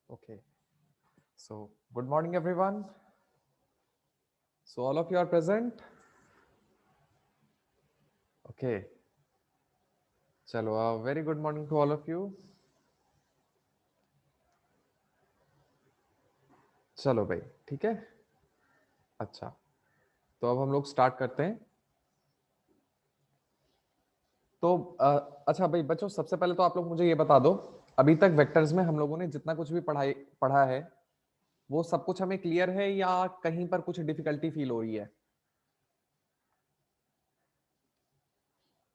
Okay, so good morning everyone. So all of you are present. Okay, चलो very good morning to all of you. चलो भाई, ठीक है। अच्छा, तो अब हम लोग स्टार्ट करते हैं। तो अच्छा भाई बच्चों, सबसे पहले तो आप लोग मुझे ये बता दो, अभी तक वेक्टर्स में हम लोगों ने जितना कुछ भी पढ़ा है वो सब कुछ हमें क्लियर है या कहीं पर कुछ डिफिकल्टी फील हो रही है?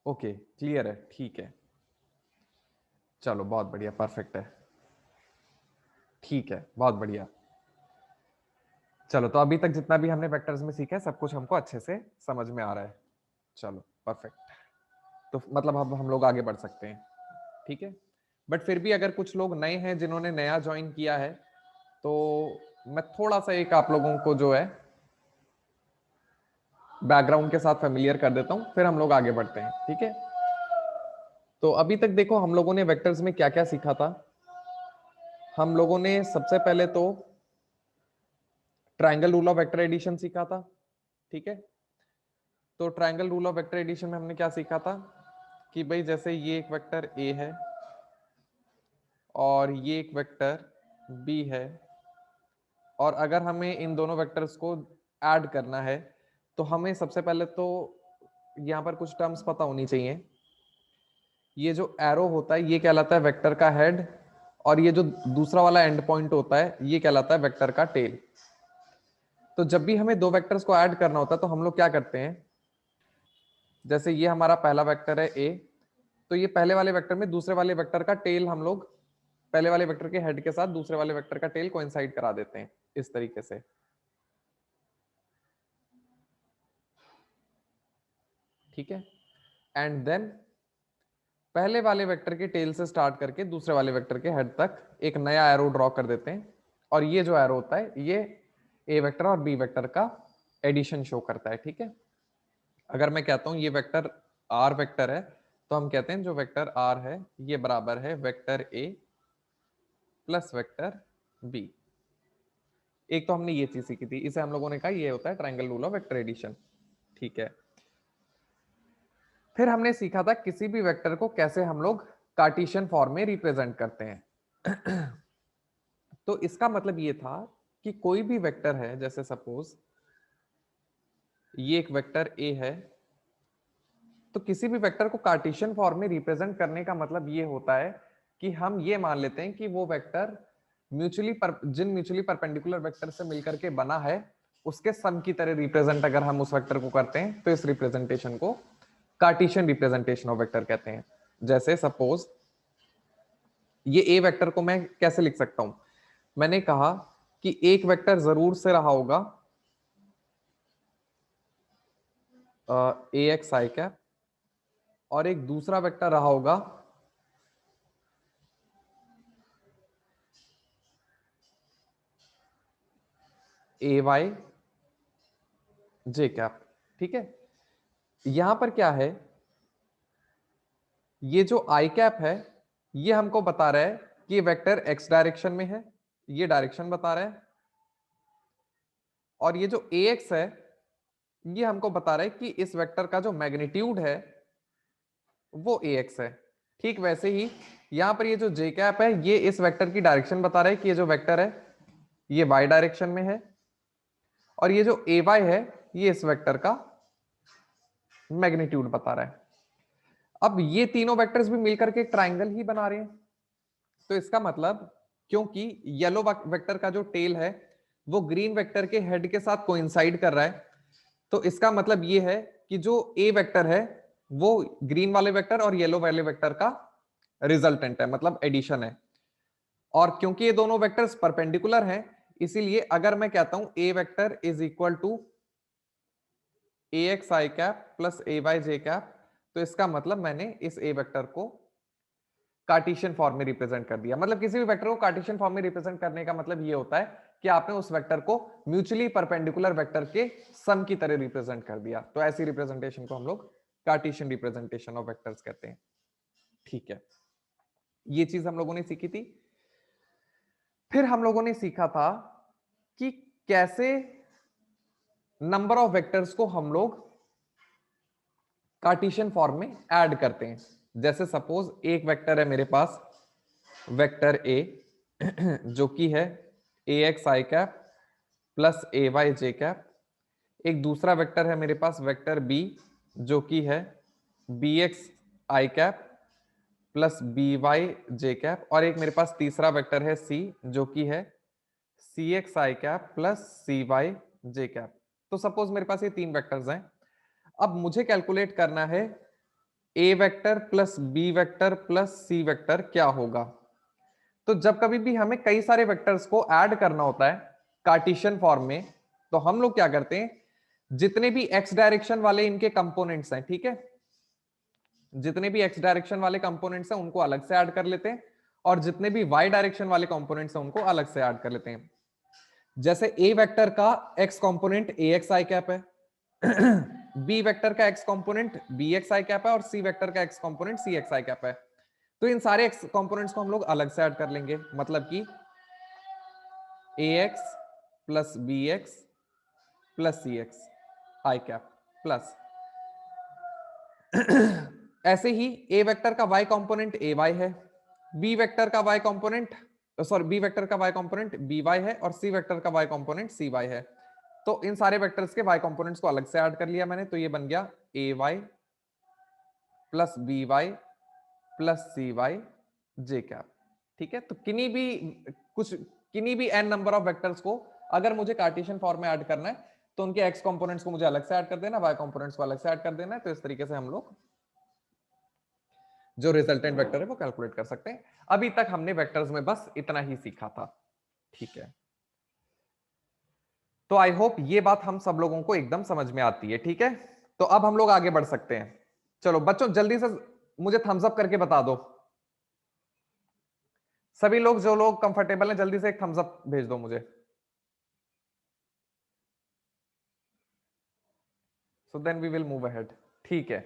ओके, क्लियर है, ठीक है। चलो बहुत बढ़िया, परफेक्ट है, ठीक है, बहुत बढ़िया। चलो, तो अभी तक जितना भी हमने वेक्टर्स में सीखा है सब कुछ हमको अच्छे से समझ में आ रहा है। चलो परफेक्ट, तो मतलब अब हम लोग आगे बढ़ सकते हैं, ठीक है। बट फिर भी अगर कुछ लोग नए हैं जिन्होंने नया ज्वाइन किया है, तो मैं थोड़ा सा एक आप लोगों को जो है बैकग्राउंड के साथ फेमिलियर कर देता हूं, फिर हम लोग आगे बढ़ते हैं, ठीक है। तो अभी तक देखो हम लोगों ने वेक्टर्स में क्या क्या सीखा था। हम लोगों ने सबसे पहले तो triangle rule of vector addition सीखा था, ठीक है। तो triangle rule of vector addition में हमने क्या सीखा था कि भाई जैसे ये एक वेक्टर ए है और ये एक वेक्टर बी है, और अगर हमें इन दोनों वेक्टर्स को ऐड करना है तो हमें सबसे पहले तो यहाँ पर कुछ टर्म्स पता होनी चाहिए। ये जो एरो होता है ये कहलाता है वेक्टर का हेड, और ये जो दूसरा वाला एंड पॉइंट होता है ये कहलाता है वेक्टर का टेल। तो जब भी हमें दो वेक्टर्स को ऐड करना होता है तो हम लोग क्या करते हैं, जैसे ये हमारा पहला वेक्टर है ए, तो ये पहले वाले वेक्टर में दूसरे वाले वेक्टर का टेल हम लोग पहले वाले वेक्टर के हेड के साथ दूसरे वाले वेक्टर का टेल कोइंसाइड करा देते हैं इस तरीके से, ठीक है। एंड देन पहले वाले वेक्टर के टेल से स्टार्ट करके दूसरे वाले वेक्टर के हेड तक एक नया एरो ड्रॉ कर देते हैं, और ये जो एरो होता है ये ए वेक्टर और बी वेक्टर का एडिशन शो करता है, ठीक है। अगर मैं कहता हूं ये वेक्टर आर वेक्टर है, तो हम कहते हैं जो वेक्टर आर है ये बराबर है vector A plus vector B. एक तो हमने ये चीज सीखी थी, इसे हम लोगों ने कहा ये होता है triangle rule of vector addition, ठीक है। फिर हमने सीखा था किसी भी वेक्टर को कैसे हम लोग कार्टेशियन फॉर्म में रिप्रेजेंट करते हैं। तो इसका मतलब ये था कि कोई भी वेक्टर है, जैसे सपोज ये एक वेक्टर ए है, तो किसी भी वेक्टर को कार्टेशियन फॉर्म में रिप्रेजेंट करने का मतलब ये होता है कि हम ये मान लेते हैं कि वो वेक्टर जिन म्यूचुअली परपेंडिकुलर वेक्टर से मिलकर के बना है उसके सम की तरह रिप्रेजेंट अगर हम उस वेक्टर को करते हैं तो इस रिप्रेजेंटेशन को कार्टेशियन रिप्रेजेंटेशन ऑफ वेक्टर कहते हैं। जैसे सपोज ये ए वेक्टर को मैं कैसे लिख सकता हूं, मैंने कहा कि एक वेक्टर जरूर से रहा होगा ए एक्स आई कैप, और एक दूसरा वेक्टर रहा होगा ए वाई जे कैप, ठीक है। यहां पर क्या है, ये जो आई कैप है ये हमको बता रहा है कि ये वेक्टर एक्स डायरेक्शन में है, ये डायरेक्शन बता रहा है, और ये जो ए एक्स है ये हमको बता रहा है कि इस वेक्टर का जो मैग्नीट्यूड है वो ए एक्स है। ठीक वैसे ही यहां पर ये जो जे कैप है ये इस वेक्टर की डायरेक्शन बता रहा है कि ये जो वेक्टर है ये वाई डायरेक्शन में है, और ये जो ए वाई है ये इस वेक्टर का मैग्नीट्यूड बता रहा है। अब ये तीनों वेक्टर्स भी मिलकर के एक ट्राइंगल ही बना रहे हैं, तो इसका मतलब क्योंकि येलो वेक्टर का जो टेल है वो ग्रीन वेक्टर के हेड के साथ कोइंसाइड कर रहा है, तो इसका मतलब ये है कि जो ए वेक्टर है वो ग्रीन वाले वेक्टर और येलो वाले वेक्टर का रिजल्टेंट है, मतलब एडिशन है। और क्योंकि ये दोनों वेक्टर्स परपेंडिकुलर हैं, इसीलिए अगर मैं कहता हूं A vector is equal to A X I cap plus A Y J cap, तो इसका मतलब मैंने इस ए वेक्टर को कार्टेशियन फॉर्म में रिप्रेजेंट कर दिया। मतलब किसी भी वेक्टर को कार्टेशियन फॉर्म में रिप्रेजेंट करने का मतलब ये होता है कि आपने उस वेक्टर को म्यूचुअली परपेंडिकुलर वेक्टर के सम की तरह रिप्रेजेंट कर दिया। तो ऐसी रिप्रेजेंटेशन को हम लोग कार्टेशियन रिप्रेजेंटेशन ऑफ वेक्टर्स कहते हैं। ठीक है, ये चीज हम लोगों ने सीखी थी। फिर हम लोगों ने सीखा था कि कैसे नंबर ऑफ वेक्टर्स को हम लोग कार्टेशियन फॉर्म में ऐड करते हैं। जैसे सपोज एक वेक्टर है मेरे पास, वेक्टर ए जो कि है ए X I cap plus A Y J cap. एक दूसरा वेक्टर है मेरे पास वेक्टर बी जो कि है B x I cap plus B Y J cap. और एक मेरे पास तीसरा वेक्टर है सी जो कि है सी X I cap plus C Y J cap. तो सपोज मेरे पास ये तीन वेक्टर्स हैं। अब मुझे कैलकुलेट करना है A vector plus B vector plus C vector क्या होगा। तो जब कभी भी हमें कई सारे वेक्टर्स को ऐड करना होता है कार्टेशियन फॉर्म में, तो हम लोग क्या करते हैं, जितने भी एक्स डायरेक्शन वाले इनके कंपोनेंट्स हैं, ठीक है, जितने भी एक्स डायरेक्शन वाले कंपोनेंट्स हैं उनको अलग से ऐड कर लेते हैं, और जितने भी वाई डायरेक्शन वाले कंपोनेंट्स हैं उनको अलग से ऐड कर लेते हैं। जैसे ए वेक्टर का x component A X I cap है, बी वेक्टर का x component B x I cap है, और सी वेक्टर का x component C X I cap है। तो इन सारे एक्स कंपोनेंट्स को हम लोग अलग से ऐड कर लेंगे। मतलब कि A X plus B X plus C X I cap plus ऐसे ही ए वेक्टर का वाई कंपोनेंट ए वाई है, बी वेक्टर का वाई कंपोनेंट बी वेक्टर का वाई कंपोनेंट बी वाई है, और सी वेक्टर का वाई कंपोनेंट सी वाई है। तो इन सारे वेक्टर्स के वाई कंपोनेंट्स को अलग से ऐड कर लिया मैंने, तो ये बन गया A Y plus B Y plus C Y J cap. ठीक है, तो किन्हीं भी एन नंबर ऑफ वेक्टर्स को अगर मुझे कार्टेशियन फॉर्म में ऐड करना है, तो उनके एक्स कंपोनेंट्स को मुझे अलग से ऐड कर देना, वाई कंपोनेंट्स को अलग से ऐड कर देना है। तो इस तरीके से हम लोग जो रिजल्टेंट वेक्टर है वो कैलकुलेट कर सकते हैं। अभी तक हमने वेक्टर्स में बस इतना ही सीखा था। ठीक है, तो आई होप ये बात हम सब लोगों को एकदम समझ में आती है। ठीक है, तो अब हम लोग आगे बढ़ सकते हैं। चलो बच्चों, जल्दी से मुझे थम्स अप करके बता दो। सभी लोग, जो लोग कंफर्टेबल हैं, जल्दी से एक थम्स अप भेज दो मुझे, so then we will move ahead. ठीक है,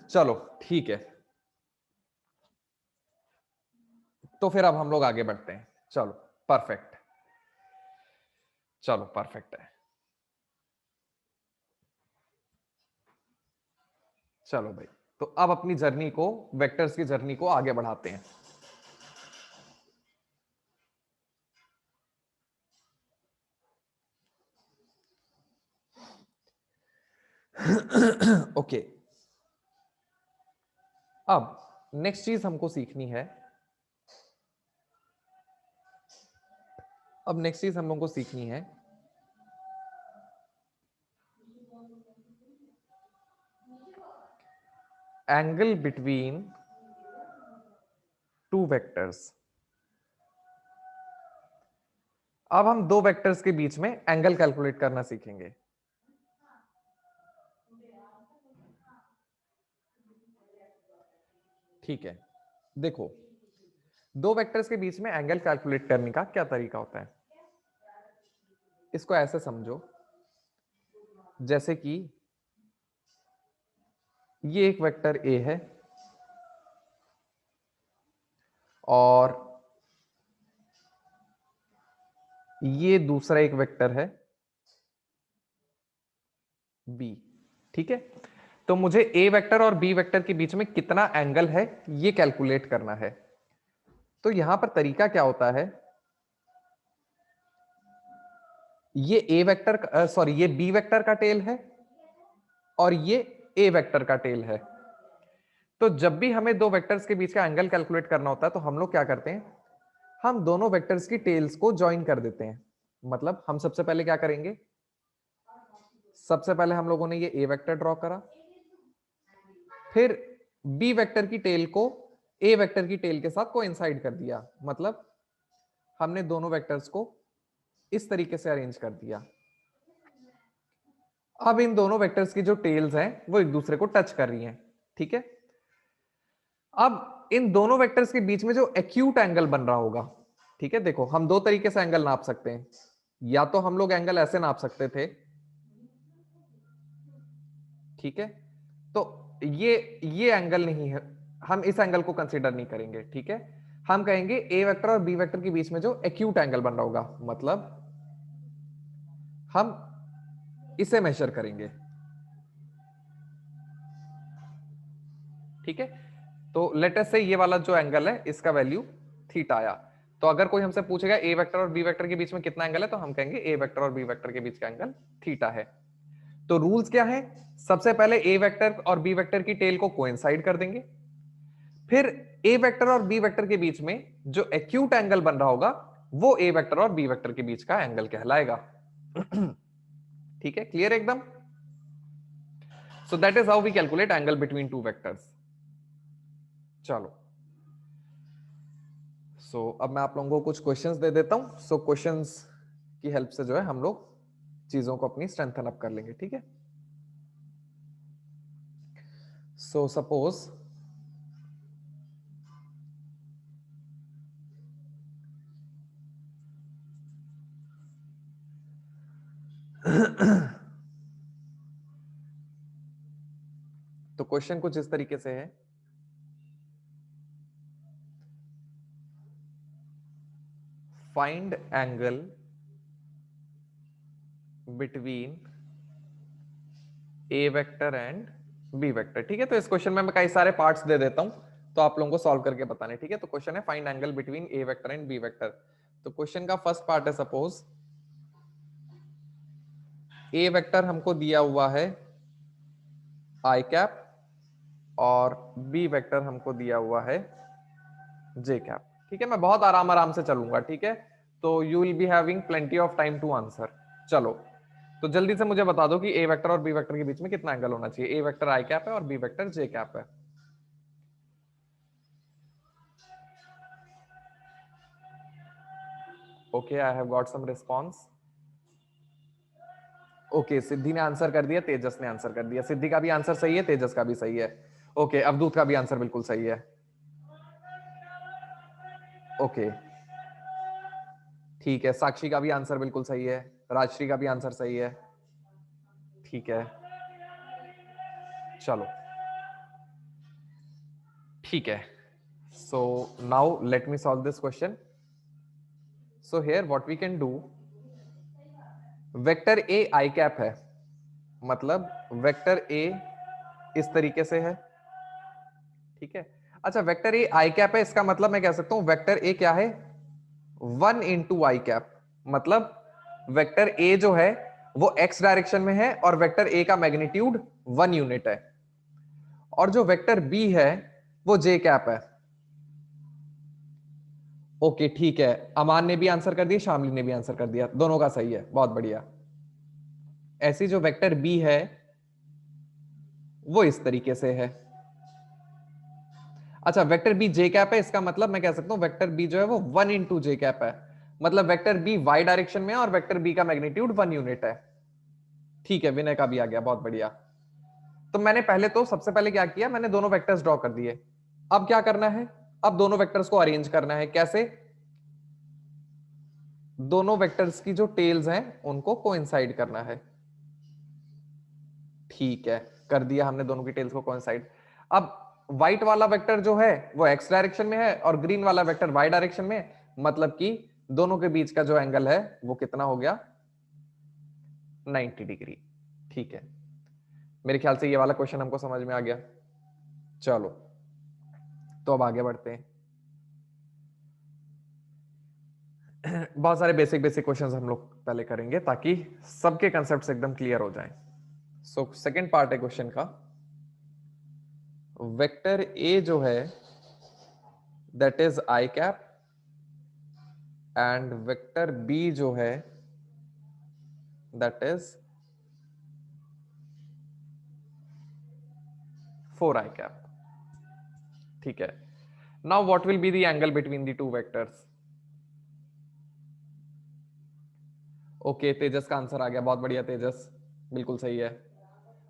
चलो ठीक है, तो फिर अब हम लोग आगे बढ़ते हैं। चलो परफेक्ट, चलो परफेक्ट है। चलो भाई, तो अब अपनी जर्नी को, वेक्टर्स की जर्नी को आगे बढ़ाते हैं। ओके, अब नेक्स्ट चीज हमको सीखनी है। अब नेक्स्ट चीज हम लोगों को सीखनी है एंगल बिटवीन टू वेक्टर्स। अब हम दो वेक्टर्स के बीच में एंगल कैलकुलेट करना सीखेंगे। ठीक है, देखो, दो वेक्टर्स के बीच में एंगल कैलकुलेट करने का क्या तरीका होता है। इसको ऐसे समझो, जैसे कि ये एक वेक्टर ए है और ये दूसरा एक वेक्टर है बी। ठीक है, तो मुझे ए वेक्टर और बी वेक्टर के बीच में कितना एंगल है ये कैलकुलेट करना है। तो यहां पर तरीका क्या होता है, ये ए वेक्टर सॉरी ये बी वेक्टर का टेल है और ये ए वेक्टर का टेल है। तो जब भी हमें दो वेक्टर्स के बीच का एंगल कैलकुलेट करना होता है, तो हम लोग क्या करते हैं, हम दोनों वेक्टर्स की टेल्स को ज्वाइन कर देते हैं। मतलब हम सबसे पहले क्या करेंगे, सबसे पहले हम लोगों ने ये ए वेक्टर ड्रॉ करा, फिर बी वेक्टर की टेल को ए वेक्टर की टेल के साथ कोइंसाइड कर दिया, मतलब हमने दोनों वेक्टर्स को इस तरीके से अरेंज कर दिया। अब इन दोनों वेक्टर्स की जो टेल्स हैं वो एक दूसरे को टच कर रही हैं, ठीक है। अब इन दोनों वेक्टर्स के बीच में जो एक्यूट एंगल बन रहा होगा, ठीक है, देखो हम दो तरीके से एंगल नाप सकते हैं। या तो हम लोग एंगल ऐसे नाप सकते थे, ठीक है, तो ये एंगल नहीं है, हम इस एंगल को कंसीडर नहीं करेंगे, ठीक है। हम कहेंगे ए वेक्टर और बी वेक्टर के बीच में जो एक्यूट एंगल बन रहा होगा, मतलब हम इसे मेजर करेंगे, ठीक है। तो लेट अस से ये वाला जो एंगल है इसका वैल्यू थीटा आया। तो अगर कोई हमसे पूछेगा ए वेक्टर और बी वेक्टर के बीच में कितना एंगल है, तो हम कहेंगे ए वेक्टर और बी वेक्टर के बीच का एंगल थीटा है। तो रूल्स क्या है, सबसे पहले ए वेक्टर और बी वेक्टर की टेल को कोइंसाइड कर देंगे, फिर ए वेक्टर और बी वेक्टर के बीच में जो एक्यूट एंगल बन रहा होगा वो ए वेक्टर और बी वेक्टर के बीच का एंगल कहलाएगा। ठीक है, क्लियर एकदम। So that is how we calculate angle between two vectors. चलो, अब मैं आप लोगों को कुछ क्वेश्चंस दे देता हूं। क्वेश्चंस की हेल्प से जो है हम लोग चीजों को अपनी स्ट्रेंथन अप कर लेंगे, ठीक है। सपोज तो क्वेश्चन कुछ इस तरीके से है, find angle between A vector and B vector, ठीक है। तो इस क्वेश्चन में मैं कई सारे पार्ट्स दे देता हूं, तो आप लोगों को सॉल्व करके बताने, ठीक है। तो क्वेश्चन है find angle between A vector and B vector. तो क्वेश्चन का फर्स्ट पार्ट है, सपोज ए वेक्टर हमको दिया हुआ है आई कैप और बी वेक्टर हमको दिया हुआ है जे कैप, ठीक है। मैं बहुत आराम आराम से चलूंगा, ठीक है, तो you will be having plenty of time to answer. चलो, तो जल्दी से मुझे बता दो कि ए वेक्टर और बी वेक्टर के बीच में कितना एंगल होना चाहिए। ए वेक्टर आई कैप है और बी वेक्टर जे कैप है। Okay, I have got some response. Okay, Siddhi ने आंसर कर दिया, तेजस ने आंसर कर दिया। सिद्धि का भी आंसर सही है, तेजस का भी सही है। ओके, अवधूत का भी आंसर बिल्कुल सही है। ओके, ठीक है, साक्षी का भी आंसर बिल्कुल सही है, राजश्री का भी आंसर सही है, ठीक है। चलो, ठीक है। So now let me solve this question. So here what we can do, vector A I cap है, मतलब वेक्टर ए इस तरीके से है, ठीक है। अच्छा, वेक्टर ए आई कैप है, इसका मतलब मैं कह सकता हूं वेक्टर ए क्या है, 1 इंटू आई कैप, मतलब वेक्टर ए जो है वो एक्स डायरेक्शन में है और वेक्टर ए का मैग्नीट्यूड 1 यूनिट है, और जो वेक्टर बी है वो जे कैप है। ओके, ठीक है, अमान ने भी आंसर कर दिया, शामली ने भी आंसर कर दिया, दोनों का सही है, बहुत बढ़िया। ऐसी जो वेक्टर बी है वो इस तरीके से है। अच्छा, वेक्टर बी जे कैप है, इसका मतलब मैं कह सकता हूं वेक्टर बी जो है वो 1 इंटू जे कैप है, मतलब वेक्टर बी वाई डायरेक्शन में है और वेक्टर बी का मैग्नीट्यूड 1 यूनिट है। ठीक है, विनय का भी आ गया, बहुत बढ़िया। तो मैंने पहले तो सबसे पहले क्या किया, मैंने दोनों वेक्टर्स ड्रॉ कर दिए। अब क्या करना है, अब दोनों वेक्टर्स को अरेंज करना है। कैसे, दोनों वेक्टर्स की जो टेल्स हैं उनको कोइंसाइड करना है। ठीक है, कर दिया हमने दोनों की टेल्स को कोइंसाइड। अब व्हाइट वाला वेक्टर जो है वो एक्स डायरेक्शन में है और ग्रीन वाला वेक्टर वाई डायरेक्शन में, मतलब कि दोनों के बीच का जो एंगल है वो कितना हो गया, 90 डिग्री। ठीक है, मेरे ख्याल से ये वाला क्वेश्चन हमको समझ में आ गया। चलो, तो अब आगे बढ़ते हैं। बहुत सारे बेसिक बेसिक क्वेश्चंस हम लोग पहले करेंगे ताकि सबके कंसेप्ट्स एकदम क्लियर हो जाएं। सेकंड पार्ट है क्वेश्चन का, वेक्टर ए जो है that is I cap and vector B जो है दैट इज 4 आई कैप। ठीक है, now what will be the angle between the two vectors? Okay, Tejas का आंसर आ गया, बहुत बढ़िया तेजस, बिल्कुल सही है।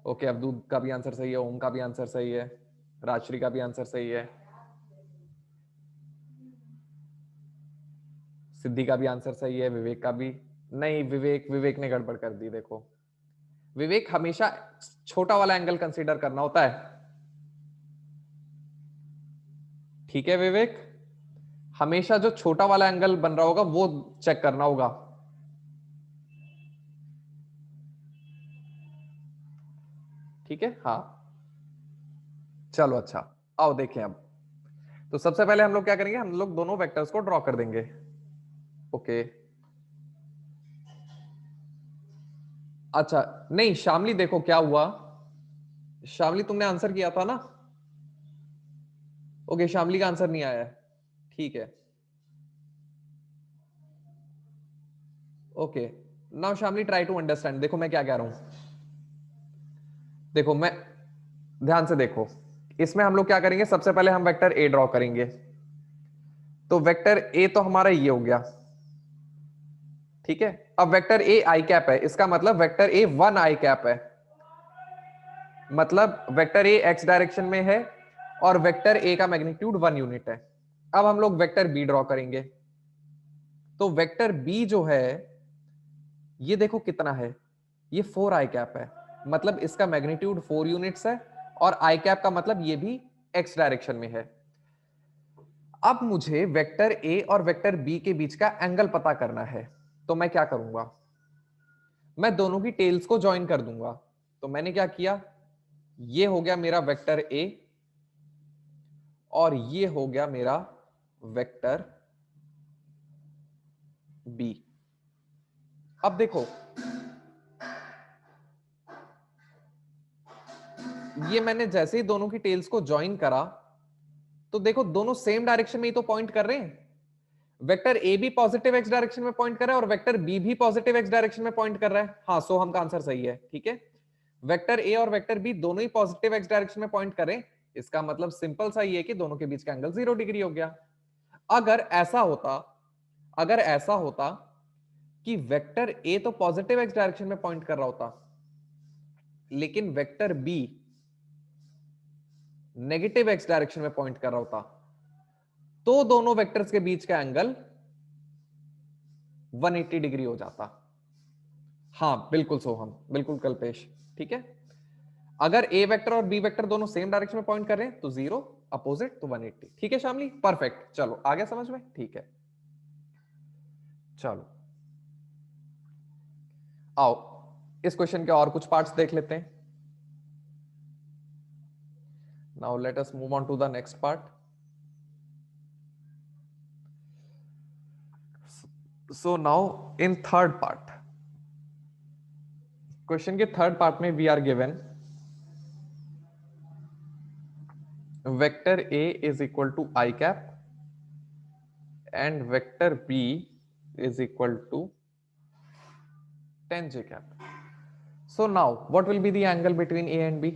ओके, अवधूत का भी आंसर सही है, ओम का भी आंसर सही है, राजश्री का भी आंसर सही है, सिद्धि का भी आंसर सही है, विवेक का भी नहीं, विवेक ने गड़बड़ कर दी। देखो विवेक, हमेशा छोटा वाला एंगल कंसीडर करना होता है, ठीक है विवेक, हमेशा जो छोटा वाला एंगल बन रहा होगा वो चेक करना होगा। ठीक है, हाँ चलो अच्छा, आओ देखें अब। तो सबसे पहले हम लोग क्या करेंगे, हम लोग दोनों वेक्टर्स को ड्रॉ कर देंगे। ओके, अच्छा नहीं शामली, देखो क्या हुआ, शामली तुमने आंसर किया था ना? ओके, शामली का आंसर नहीं आया है, ठीक है। Okay, now Shamli try to understand, देखो मैं क्या कह रहा हूं, देखो मैं, ध्यान से देखो, इसमें हम लोग क्या करेंगे, सबसे पहले हम वेक्टर ए ड्रॉ करेंगे। तो वेक्टर ए तो हमारा ये हो गया, ठीक है। अब वेक्टर ए आई कैप है, इसका मतलब vector A one I cap है, मतलब वेक्टर ए एक्स डायरेक्शन में है और वेक्टर ए का मैग्नीट्यूड 1 यूनिट है। अब हम लोग वेक्टर बी ड्रॉ करेंगे। तो वेक्टर बी जो है, ये देखो कितना है, ये 4 आई कैप है, मतलब इसका मैग्नीट्यूड 4 यूनिट्स है, और आई कैप का मतलब ये भी एक्स डायरेक्शन में है। अब मुझे वेक्टर ए और वेक्टर बी के बीच का एंगल पता करना है, तो मैं क्या करूंगा, मैं दोनों की टेल्स को ज्वाइन कर दूंगा। तो मैंने क्या किया, ये हो गया मेरा वेक्टर ए और ये हो गया मेरा वेक्टर बी। अब देखो, ये मैंने जैसे ही दोनों की टेल्स को ज्वाइन करा, तो देखो दोनों सेम डायरेक्शन में ही तो पॉइंट कर रहे हैं। वेक्टर ए भी पॉजिटिव एक्स डायरेक्शन में पॉइंट कर रहा है और वेक्टर बी भी पॉजिटिव एक्स डायरेक्शन में पॉइंट कर रहा है। हाँ, सो हम का आंसर सही है, ठीक है। वेक्टर ए और वेक्टर बी दोनों ही पॉजिटिव एक्स डायरेक्शन में पॉइंट करें, इसका मतलब सिंपल सा ये है कि दोनों के बीच का एंगल 0 डिग्री हो गया। अगर ऐसा होता, अगर ऐसा होता कि वेक्टर ए तो पॉजिटिव एक्स डायरेक्शन में पॉइंट कर रहा होता, लेकिन vector B negative X direction में पॉइंट कर रहा होता, तो दोनों वेक्टर्स के बीच का एंगल 180 डिग्री हो जाता। हाँ बिल्कुल सोहम, बिल्कुल कल्पेश, ठीक है। अगर ए वेक्टर और बी वेक्टर दोनों सेम डायरेक्शन में पॉइंट कर रहे हैं तो 0, अपोजिट तो 180, ठीक है शामली, परफेक्ट। चलो आ गया समझ में, ठीक है। चलो आओ इस क्वेश्चन के और कुछ पार्ट्स देख लेते हैं। Now let us move on to the next part. So now in third part, question के थर्ड पार्ट में we are given vector A is equal to I cap and vector B is equal to 10 j cap. So now what will be the angle between A and B?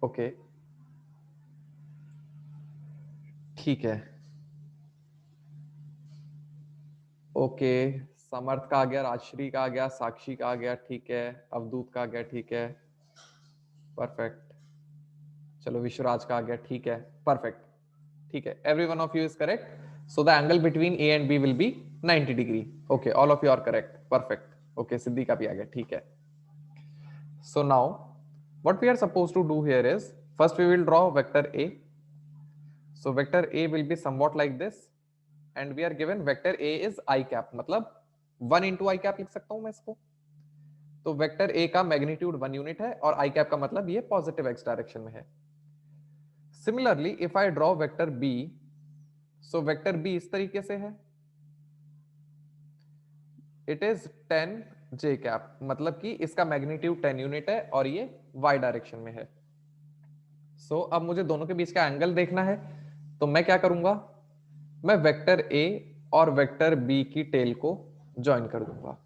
Okay, ठीक है। Okay, समर्थ का आ गया, राजश्री का आ गया, साक्षी का आ गया, ठीक है, अवधूत का आ गया, ठीक है, परफेक्ट। चलो विश्वराज का आ गया, ठीक है, परफेक्ट, ठीक है, every one of you is correct. So the angle between A and B will be 90 degree. Okay, all of you are correct, perfect. Okay, Siddhi का भी आ गया, ठीक है। So now what we are supposed to do here is, first we will draw vector A. So vector A will be somewhat like this and we are given vector A is I cap, मतलब 1 into I cap लिख सकता हूं मैं इसको। तो vector A का magnitude 1 unit है और आई कैप का मतलब ये पॉजिटिव एक्स डायरेक्शन में है। Similarly if I draw vector B, so vector B इस तरीके से है, इट इज 10 जे कैप, मतलब कि इसका मैग्नीट्यूड 10 यूनिट है और ये वाई डायरेक्शन में है। सो अब मुझे दोनों के बीच का एंगल देखना है, तो मैं क्या करूंगा, मैं वेक्टर ए और वेक्टर बी की टेल को ज्वाइन कर दूंगा।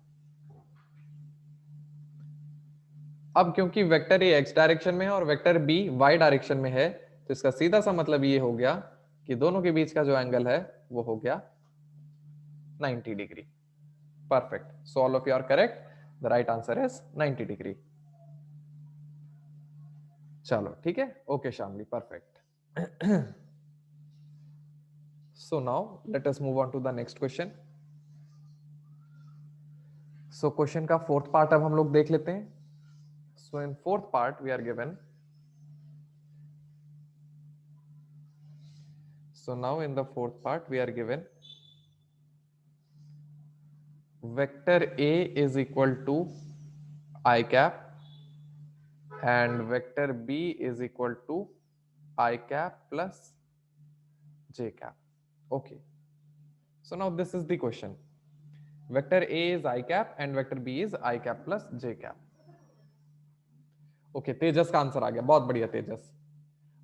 अब क्योंकि वेक्टर ए एक्स डायरेक्शन में है और वेक्टर बी वाई डायरेक्शन में है, तो इसका सीधा सा मतलब ये हो गया कि दोनों के बीच का जो एंगल है वो हो गया 90 degree. Perfect, so all of you are correct, the right answer is 90 degree. चलो ठीक है, okay Shamli, perfect. So now let us move on to the next question. So question का फोर्थ पार्ट अब हम लोग देख लेते हैं. So in fourth part we are given. So now in the fourth part we are given vector A is equal to I cap and vector B is equal to I cap plus J cap. Okay. So now this is the question. Vector A is I cap and vector B is I cap plus J cap. Okay, Tejas का answer आ गया, बहुत बढ़िया तेजस।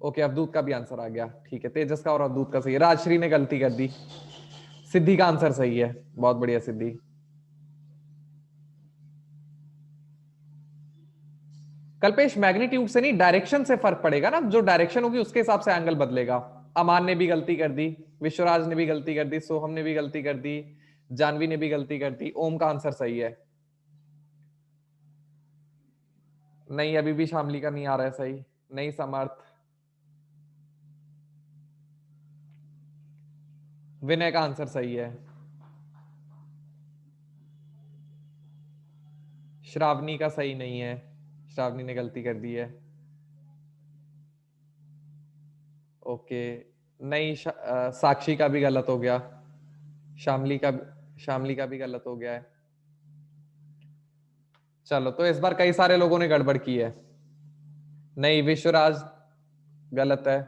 Okay, अवधूत का भी answer आ गया, ठीक है, तेजस का और अवधूत का सही है। राजश्री ने गलती कर दी, सिद्धि का आंसर सही है, बहुत बढ़िया सिद्धि। कल्पेश मैग्नीट्यूड से नहीं, डायरेक्शन से फर्क पड़ेगा ना, जो डायरेक्शन होगी उसके हिसाब से एंगल बदलेगा। अमान ने भी गलती कर दी, विश्वराज ने भी गलती कर दी, सोहम ने भी गलती कर दी, जानवी ने भी गलती कर दी। ओम का आंसर सही है। नहीं, अभी भी शामली का नहीं आ रहा है सही। नहीं समर्थ, विनय का आंसर सही है। श्रावणी का सही नहीं है, श्रावणी ने गलती कर दी है। ओके, नहीं साक्षी का भी गलत हो गया, शामली का भी गलत हो गया है। चलो, तो इस बार कई सारे लोगों ने गड़बड़ की है। नहीं, विश्वराज गलत है,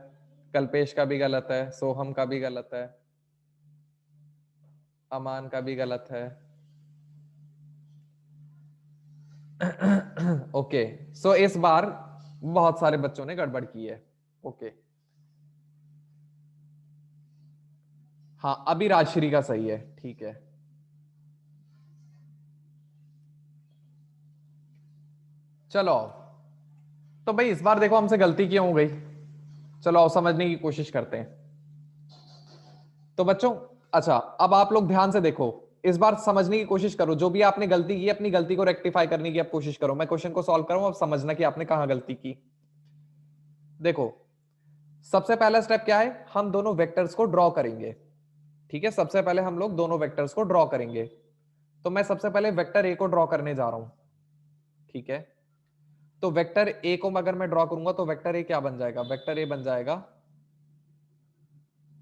कल्पेश का भी गलत है, सोहम का भी गलत है, अमान का भी गलत है। ओके, सो इस बार बहुत सारे बच्चों ने गड़बड़ की है। ओके, हाँ, अभी राजश्री का सही है, ठीक है। चलो, तो भाई इस बार देखो हमसे गलती क्यों हो गई, चलो आओ समझने की कोशिश करते हैं। तो बच्चों, अच्छा, अब आप लोग ध्यान से देखो, इस बार समझने की कोशिश करो, जो भी आपने गलती की अपनी गलती को रेक्टिफाई करने की अब कोशिश करो। मैं क्वेश्चन को सॉल्व करूं, अब समझना कि आपने कहां गलती की। देखो, सबसे पहला स्टेप क्या है, हम दोनों वेक्टर्स को ड्रॉ करेंगे। ठीक है, सबसे पहले हम लोग दोनों वेक्टर्स को ड्रॉ करेंगे। तो मैं सबसे पहले वेक्टर ए को ड्रॉ करने जा रहा हूं। ठीक है, तो वेक्टर ए को अगर मैं ड्रॉ करूंगा तो वेक्टर ए क्या बन जाएगा, वेक्टर ए बन जाएगा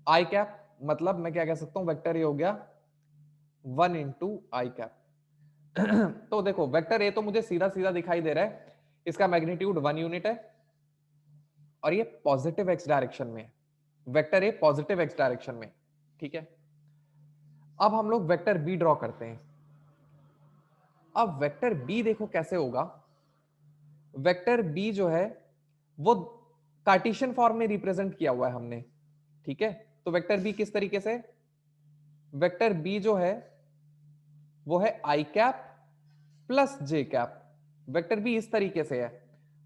आई कैप, मतलब मैं क्या कह सकता हूं, वेक्टर ए हो गया 1 इंटू आई कैप। तो देखो, वेक्टर ए तो मुझे सीधा सीधा दिखाई दे रहा है, इसका मैग्नीट्यूड 1 यूनिट है और ये पॉजिटिव एक्स डायरेक्शन में है। वेक्टर ए पॉजिटिव एक्स डायरेक्शन में, ठीक है। अब हम लोग वेक्टर बी ड्रॉ करते हैं। अब वेक्टर बी देखो कैसे होगा, वेक्टर बी जो है वो कार्टेशियन फॉर्म में रिप्रेजेंट किया हुआ है हमने। ठीक है, तो वेक्टर बी किस तरीके से, वेक्टर बी जो है वो है आई cap plus j cap. Vector B इस तरीके से है,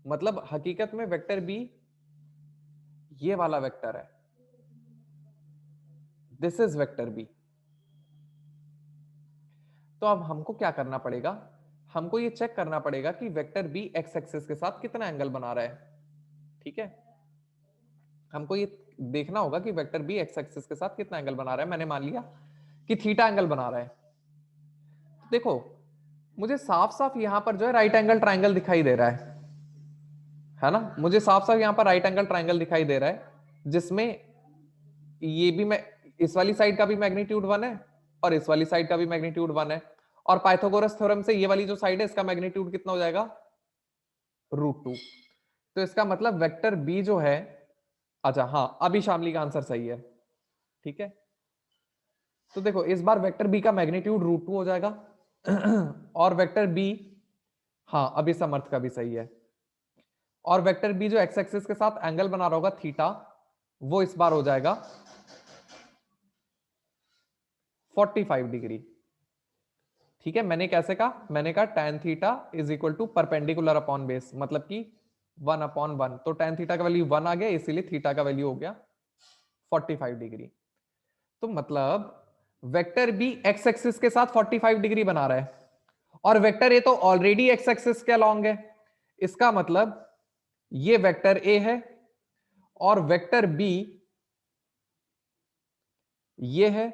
मतलब हकीकत में वेक्टर बी ये वाला वेक्टर है, दिस इज वेक्टर बी। तो अब हमको क्या करना पड़ेगा, हमको ये चेक करना पड़ेगा कि वेक्टर बी एक्स एक्सिस के साथ कितना एंगल बना रहा है। ठीक है, हमको ये देखना होगा कि वेक्टर बी एक्स एक्सिस के साथ कितना एंगल बना रहा है। मैंने मान लिया कि थीटा एंगल बना रहा है। तो देखो, मुझे साफ साफ यहां पर जो है राइट एंगल ट्राइंगल दिखाई दे रहा है ना, मुझे साफ साफ यहां पर राइट एंगल ट्राइंगल दिखाई दे रहा है, जिसमें ये भी मैं इस वाली साइड का भी मैग्नीट्यूड 1 है और इस वाली साइड का भी मैग्नीट्यूड 1 है, और पाइथागोरस थ्योरम से ये वाली जो साइड है इसका मैग्नीट्यूड कितना हो जाएगा, √2। तो इसका मतलब वेक्टर बी जो है, अच्छा हाँ, अभी शामली का आंसर सही है। ठीक है, तो देखो इस बार वेक्टर बी का मैग्नीट्यूड √2 हो जाएगा और वेक्टर बी, हाँ अभी समर्थ का भी सही है, और वेक्टर बी जो एक्स एक्सिस के साथ एंगल बना रहा होगा थीटा, वो इस बार हो जाएगा 45 डिग्री। ठीक है, मैंने कैसे कहा, मैंने कहा tan theta is equal to perpendicular upon base, मतलब कि 1/1। तो tan थीटा का वैल्यू 1 आ गया, इसीलिए थीटा का वैल्यू हो गया 45 डिग्री। तो मतलब वेक्टर बी एक्स एक्सिस के साथ 45 डिग्री बना रहा है, और वेक्टर ए तो ऑलरेडी एक्स एक्सिस के अलॉन्ग है। इसका मतलब ये वेक्टर ए है और वेक्टर बी ये है,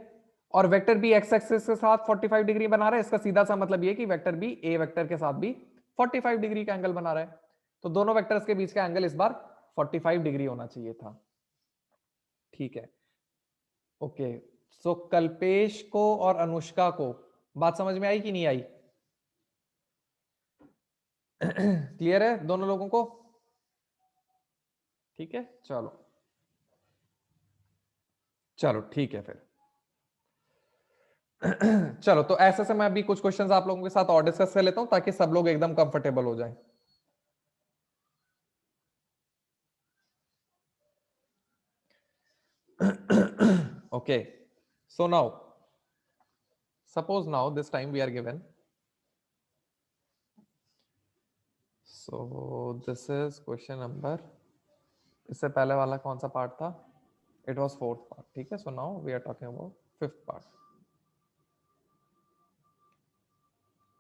और वेक्टर बी एक्स एक्सिस के साथ 45 डिग्री बना रहा है। इसका सीधा सा मतलब ये कि वेक्टर बी ए वेक्टर के साथ भी 45 डिग्री का एंगल बना रहा है। तो दोनों वेक्टर्स के बीच का एंगल इस बार 45 डिग्री होना चाहिए था। ठीक है, ओके। सो कल्पेश को और अनुष्का को बात समझ में आई कि नहीं आई? क्लियर है दोनों लोगों को? ठीक है, चलो चलो ठीक है फिर। चलो, तो ऐसे से मैं अभी कुछ क्वेश्चंस आप लोगों के साथ और डिस्कस कर लेता हूं ताकि सब लोग एकदम कंफर्टेबल हो जाएं। Okay, so now suppose now this time we are given, so this is question number, इससे पहले वाला कौन सा पार्ट था? It was fourth part. ठीक है, so now we are talking about fifth part.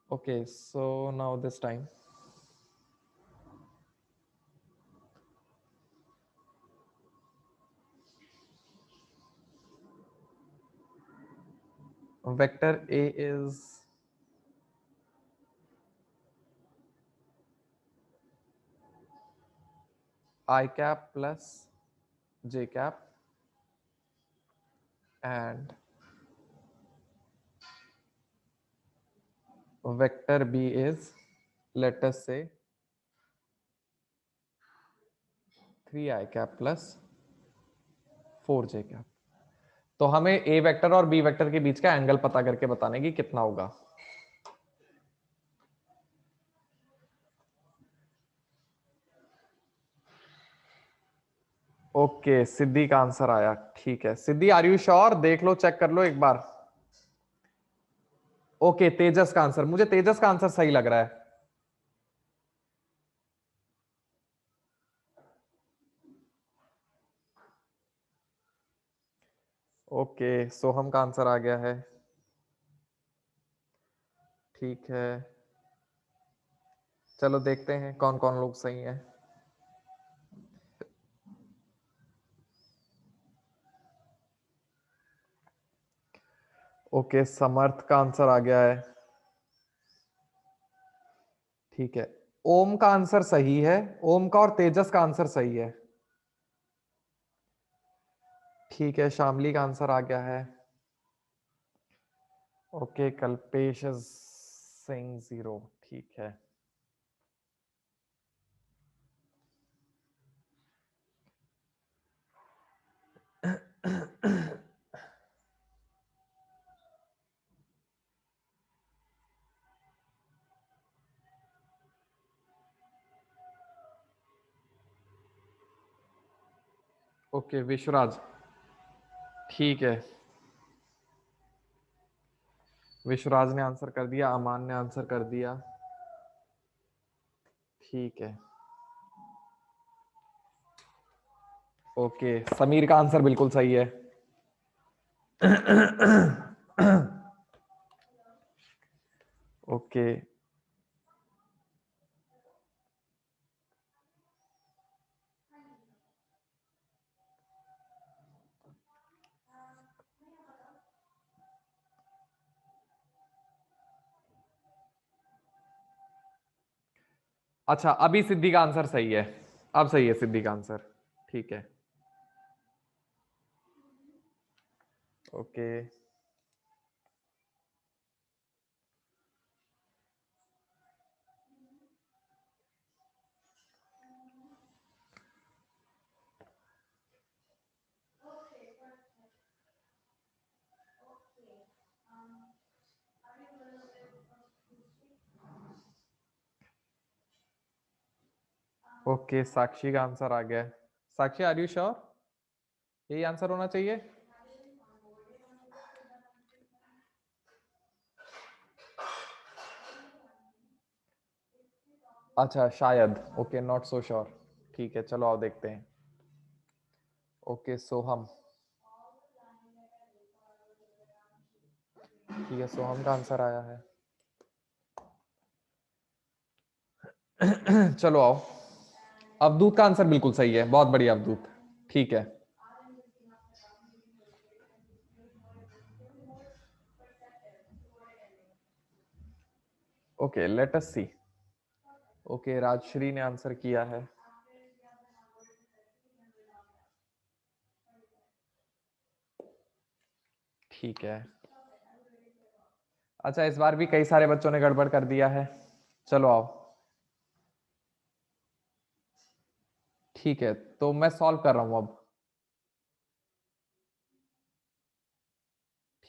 Okay, so now this time vector A is I cap plus j cap and vector B is, let us say, 3 I cap plus 4 j cap। तो हमें ए vector और B vector के बीच का angle पता करके बताने की कितना होगा। ओके, सिद्धि का आंसर आया। ठीक है सिद्धि, आर यू श्योर? देख लो, चेक कर लो एक बार। ओके, तेजस का आंसर, मुझे तेजस का आंसर सही लग रहा है। ओके, सोहम का आंसर आ गया है। ठीक है, चलो देखते हैं कौन कौन लोग सही हैं। ओके, समर्थ का आंसर आ गया है। ठीक है, ओम का आंसर सही है, ओम का और तेजस का आंसर सही है। ठीक है, शामली का आंसर आ गया है। ओके, कल्पेश सिंह 0। ठीक है, ओके विश्वराज। ठीक है, विश्वराज ने आंसर कर दिया, अमान ने आंसर कर दिया। ठीक है, ओके, समीर का आंसर बिल्कुल सही है। ओके, अच्छा अभी सिद्धि का आंसर सही है, अब सही है सिद्धि का आंसर। ठीक है, ओके, ओके, साक्षी का आंसर आ गया है। साक्षी, आर यू श्योर? यही आंसर होना चाहिए। अच्छा शायद, ओके, नॉट सो श्योर। ठीक है, चलो आओ देखते हैं। ओके सोहम, ठीक है, सोहम का आंसर आया है। चलो आओ, अवधूत का आंसर बिल्कुल सही है, बहुत बढ़िया अवधूत, ठीक है। ओके लेट अस सी। ओके राजश्री ने आंसर किया है। ठीक है, अच्छा इस बार भी कई सारे बच्चों ने गड़बड़ कर दिया है। चलो आओ, ठीक है, तो मैं सॉल्व कर रहा हूं अब।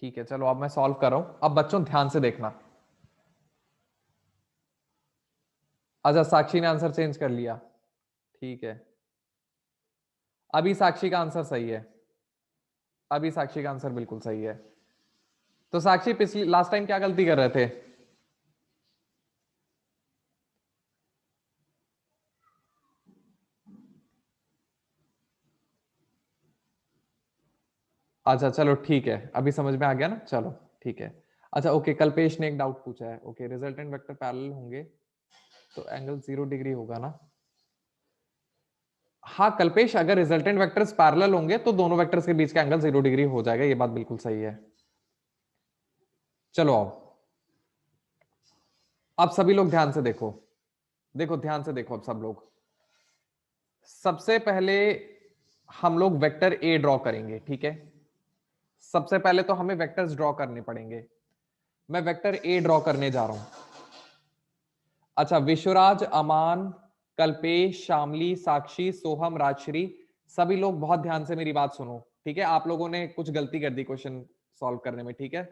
ठीक है, चलो अब मैं सॉल्व कर रहा हूं, अब बच्चों ध्यान से देखना। अच्छा साक्षी ने आंसर चेंज कर लिया, ठीक है। अभी साक्षी का आंसर सही है, अभी साक्षी का आंसर बिल्कुल सही है। तो साक्षी पिछली लास्ट टाइम क्या गलती कर रहे थे? अच्छा चलो ठीक है, अभी समझ में आ गया ना, चलो ठीक है। अच्छा ओके, कल्पेश ने एक डाउट पूछा है। ओके रिजल्टेंट वेक्टर पैरेलल होंगे तो एंगल 0 डिग्री होगा ना? हाँ कल्पेश, अगर रिजल्टेंट वेक्टर्स पैरेलल होंगे तो दोनों वेक्टर्स के बीच का एंगल 0 डिग्री हो जाएगा, ये बात बिल्कुल सही है। चलो आओ, अब सभी लोग ध्यान से देखो, देखो ध्यान से देखो अब सब लोग। सबसे पहले हम लोग वेक्टर ए ड्रॉ करेंगे, ठीक है। सबसे पहले तो हमें वेक्टर्स ड्रॉ करने पड़ेंगे। मैं वेक्टर ए ड्रॉ करने जा रहा हूं। अच्छा विश्वराज, अमान, कल्पेश, शामली, साक्षी, सोहम, राजश्री, सभी लोग बहुत ध्यान से मेरी बात सुनो, ठीक है। आप लोगों ने कुछ गलती कर दी क्वेश्चन सॉल्व करने में, ठीक है।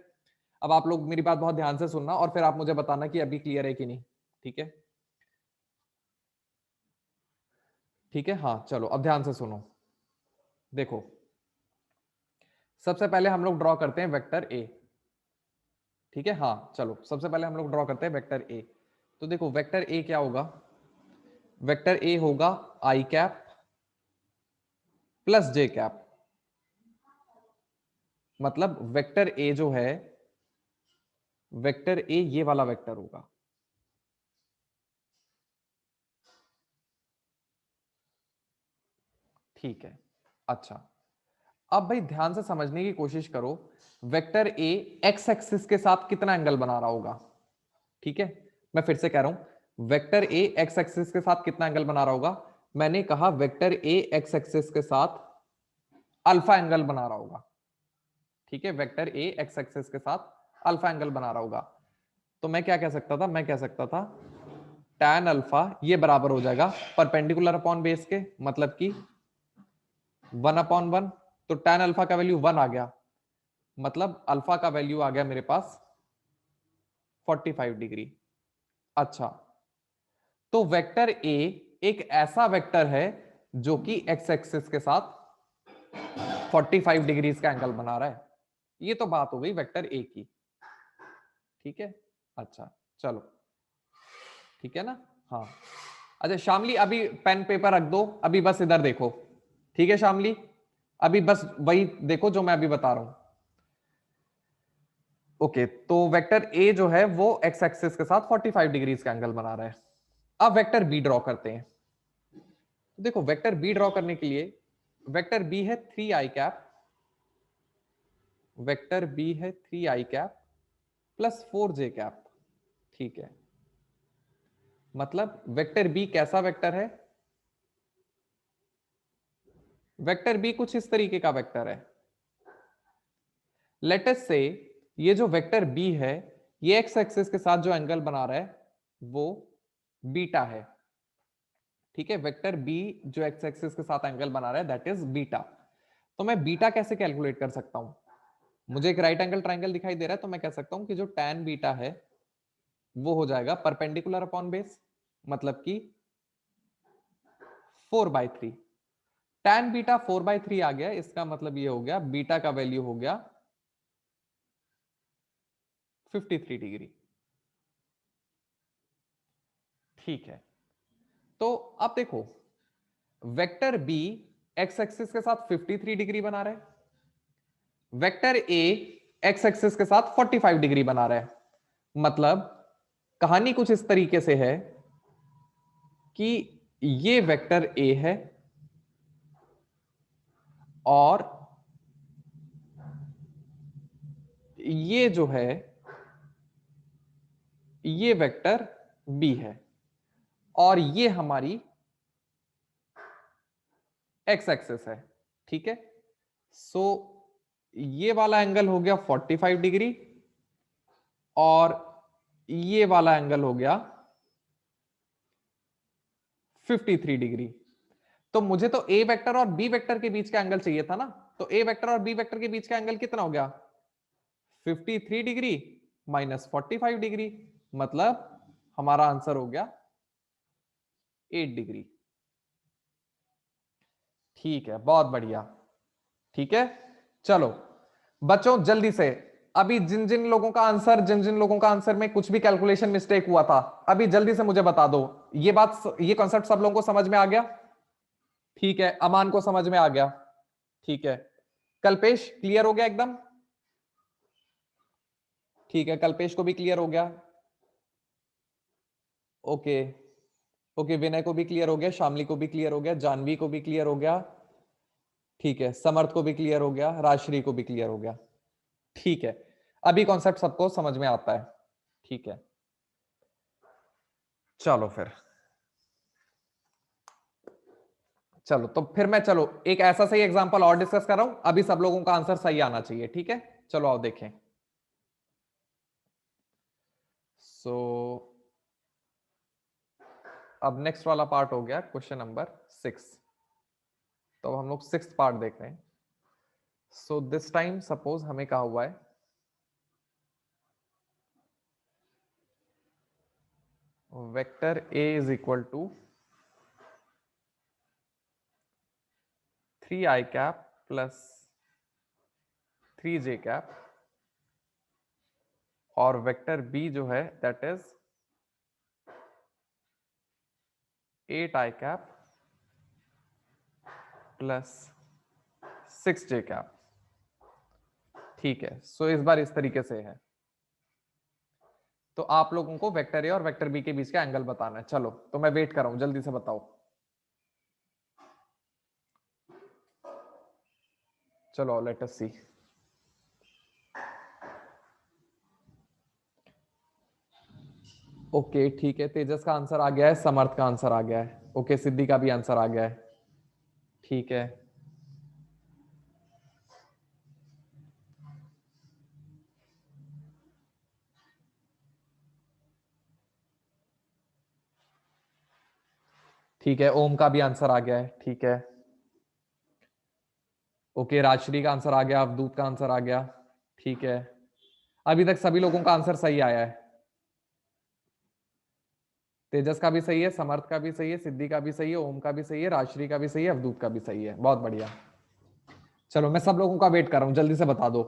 अब आप लोग मेरी बात बहुत ध्यान से सुनना और फिर आप मुझे बताना कि अभी क्लियर है कि नहीं, ठीक है। ठीक है, हाँ चलो अब ध्यान से सुनो। देखो सबसे पहले हम लोग ड्रॉ करते हैं वेक्टर ए, ठीक है। हाँ चलो सबसे पहले हम लोग ड्रॉ करते हैं वेक्टर ए। तो देखो वेक्टर ए क्या होगा, वेक्टर ए होगा आई कैप प्लस जे कैप। मतलब वेक्टर ए जो है, वेक्टर ए ये वाला वेक्टर होगा, ठीक है। अच्छा अब भाई ध्यान से समझने की कोशिश करो, वेक्टर ए एक्स एक्सिस के साथ कितना एंगल बना रहा होगा, ठीक है। मैं फिर से कह रहा हूं, वेक्टर ए एक्स एक्सिस के साथ कितना एंगल बना रहा होगा। मैंने कहा वेक्टर ए एक्स एक्सिस के साथ अल्फा एंगल बना रहा होगा, ठीक है। वेक्टर ए एक्स एक्सिस के साथ अल्फा एंगल बना रहा होगा। तो मैं क्या कह सकता था, मैं कह सकता था tan अल्फा ये बराबर हो जाएगा परपेंडिकुलर अपॉन बेस के, मतलब कि 1/1। तो tan अल्फा का वैल्यू 1 आ गया, मतलब अल्फा का वैल्यू आ गया मेरे पास 45 डिग्री। अच्छा तो वेक्टर ए एक ऐसा वेक्टर है जो कि एक्स एक्सिस के साथ 45 डिग्रीज का एंगल बना रहा है। ये तो बात हो गई वेक्टर ए की, ठीक है। अच्छा चलो ठीक है ना, हाँ। अच्छा शामली अभी पेन पेपर रख दो, अभी बस इधर देखो, ठीक है शामली, अभी बस वही देखो जो मैं अभी बता रहा हूं। ओके तो वेक्टर ए जो है वो एक्स एक्सिस के साथ 45 डिग्रीज का एंगल बना रहा है। अब वेक्टर बी ड्रॉ करते हैं। तो देखो वेक्टर बी ड्रॉ करने के लिए, वेक्टर बी है 3 आई कैप, वेक्टर बी है 3 i cap plus 4 j cap, ठीक है। मतलब वेक्टर बी कैसा वेक्टर है, वेक्टर बी कुछ इस तरीके का वेक्टर है। लेट अस से ये जो वेक्टर बी है ये एक्स एक्सिस के साथ जो एंगल बना रहा है वो बीटा है, ठीक है। वेक्टर बी जो एक्स एक्सिस के साथ एंगल बना रहा है दैट इज बीटा। तो मैं बीटा कैसे कैलकुलेट कर सकता हूं, मुझे एक राइट एंगल ट्राइंगल दिखाई दे रहा है, तो मैं कह सकता हूं कि जो tan बीटा है वो हो जाएगा परपेंडिकुलर अपॉन बेस, मतलब कि 4/3। tan बीटा 4/3 आ गया, इसका मतलब ये हो गया बीटा का वैल्यू हो गया 53 डिग्री, ठीक है। आप देखो, वेक्टर बी एक्स एक्सिस के साथ 53 डिग्री बना रहे हैं, वेक्टर ए एक्स एक्सिस के साथ 45 डिग्री बना रहा है। मतलब कहानी कुछ इस तरीके से है कि ये वेक्टर ए है और ये जो है ये वेक्टर बी है और ये हमारी एक्स एक्सिस है। ठीक है, सो ये वाला एंगल हो गया 45 डिग्री और ये वाला एंगल हो गया 53 डिग्री। तो मुझे तो ए वेक्टर और बी वेक्टर के बीच का एंगल चाहिए था ना, तो ए वेक्टर और बी वेक्टर के बीच का एंगल कितना हो गया? 53 डिग्री माइनस 45 डिग्री, मतलब हमारा आंसर हो गया 8 डिग्री। ठीक है, बहुत बढ़िया। ठीक है, चलो बच्चों जल्दी से, अभी जिन जिन लोगों का आंसर में कुछ भी कैलकुलेशन मिस्टेक हुआ था, अभी जल्दी से मुझे बता दो। ये कॉन्सेप्ट सब लोगों को समझ में आ गया? ठीक है, अमान को समझ में आ गया? ठीक है, कल्पेश क्लियर हो गया एकदम? ठीक है, कल्पेश को भी क्लियर हो गया। ओके ओके, विनय को भी क्लियर हो गया, शामली को भी क्लियर हो गया, जानवी को भी क्लियर हो गया। ठीक है, समर्थ को भी क्लियर हो गया, राजश्री को भी क्लियर हो गया। ठीक है, अभी कॉन्सेप्ट सबको समझ में आता है। ठीक है, चलो फिर, चलो तो फिर मैं, चलो एक ऐसा सही एग्जांपल और डिस्कस कर रहा हूं, अभी सब लोगों का आंसर सही आना चाहिए। ठीक है, चलो आओ देखें। सो अब नेक्स्ट वाला पार्ट हो गया क्वेश्चन नंबर 6। तो अब हम लोग 6th पार्ट देख रहे हैं। सो दिस टाइम सपोज हमें कहा हुआ है vector A is equal to 3i cap plus 3j cap और वेक्टर बी जो है that is 8i cap plus 6j cap. ठीक है, सो इस बार इस तरीके से है, तो आप लोगों को वेक्टर ए और वेक्टर बी के बीच का एंगल बताना है। चलो तो मैं वेट कर रहा हूं, जल्दी से बताओ। चलो लेट अस सी। ओके ठीक है, तेजस का आंसर आ गया है, समर्थ का आंसर आ गया है, ओके सिद्धि का भी आंसर आ गया है। ठीक है, ठीक है, ओम का भी आंसर आ गया है। ठीक है, ओके राजश्री का आंसर आ गया, अवधूत का आंसर आ गया। ठीक है, अभी तक सभी लोगों का आंसर सही आया है। तेजस का भी सही है, समर्थ का भी सही है, सिद्धि का भी सही है, ओम का भी सही है, राजश्री का भी सही है, अवधूत का भी सही है। बहुत बढ़िया, चलो मैं सब लोगों का वेट कर रहा हूं, जल्दी से बता दो।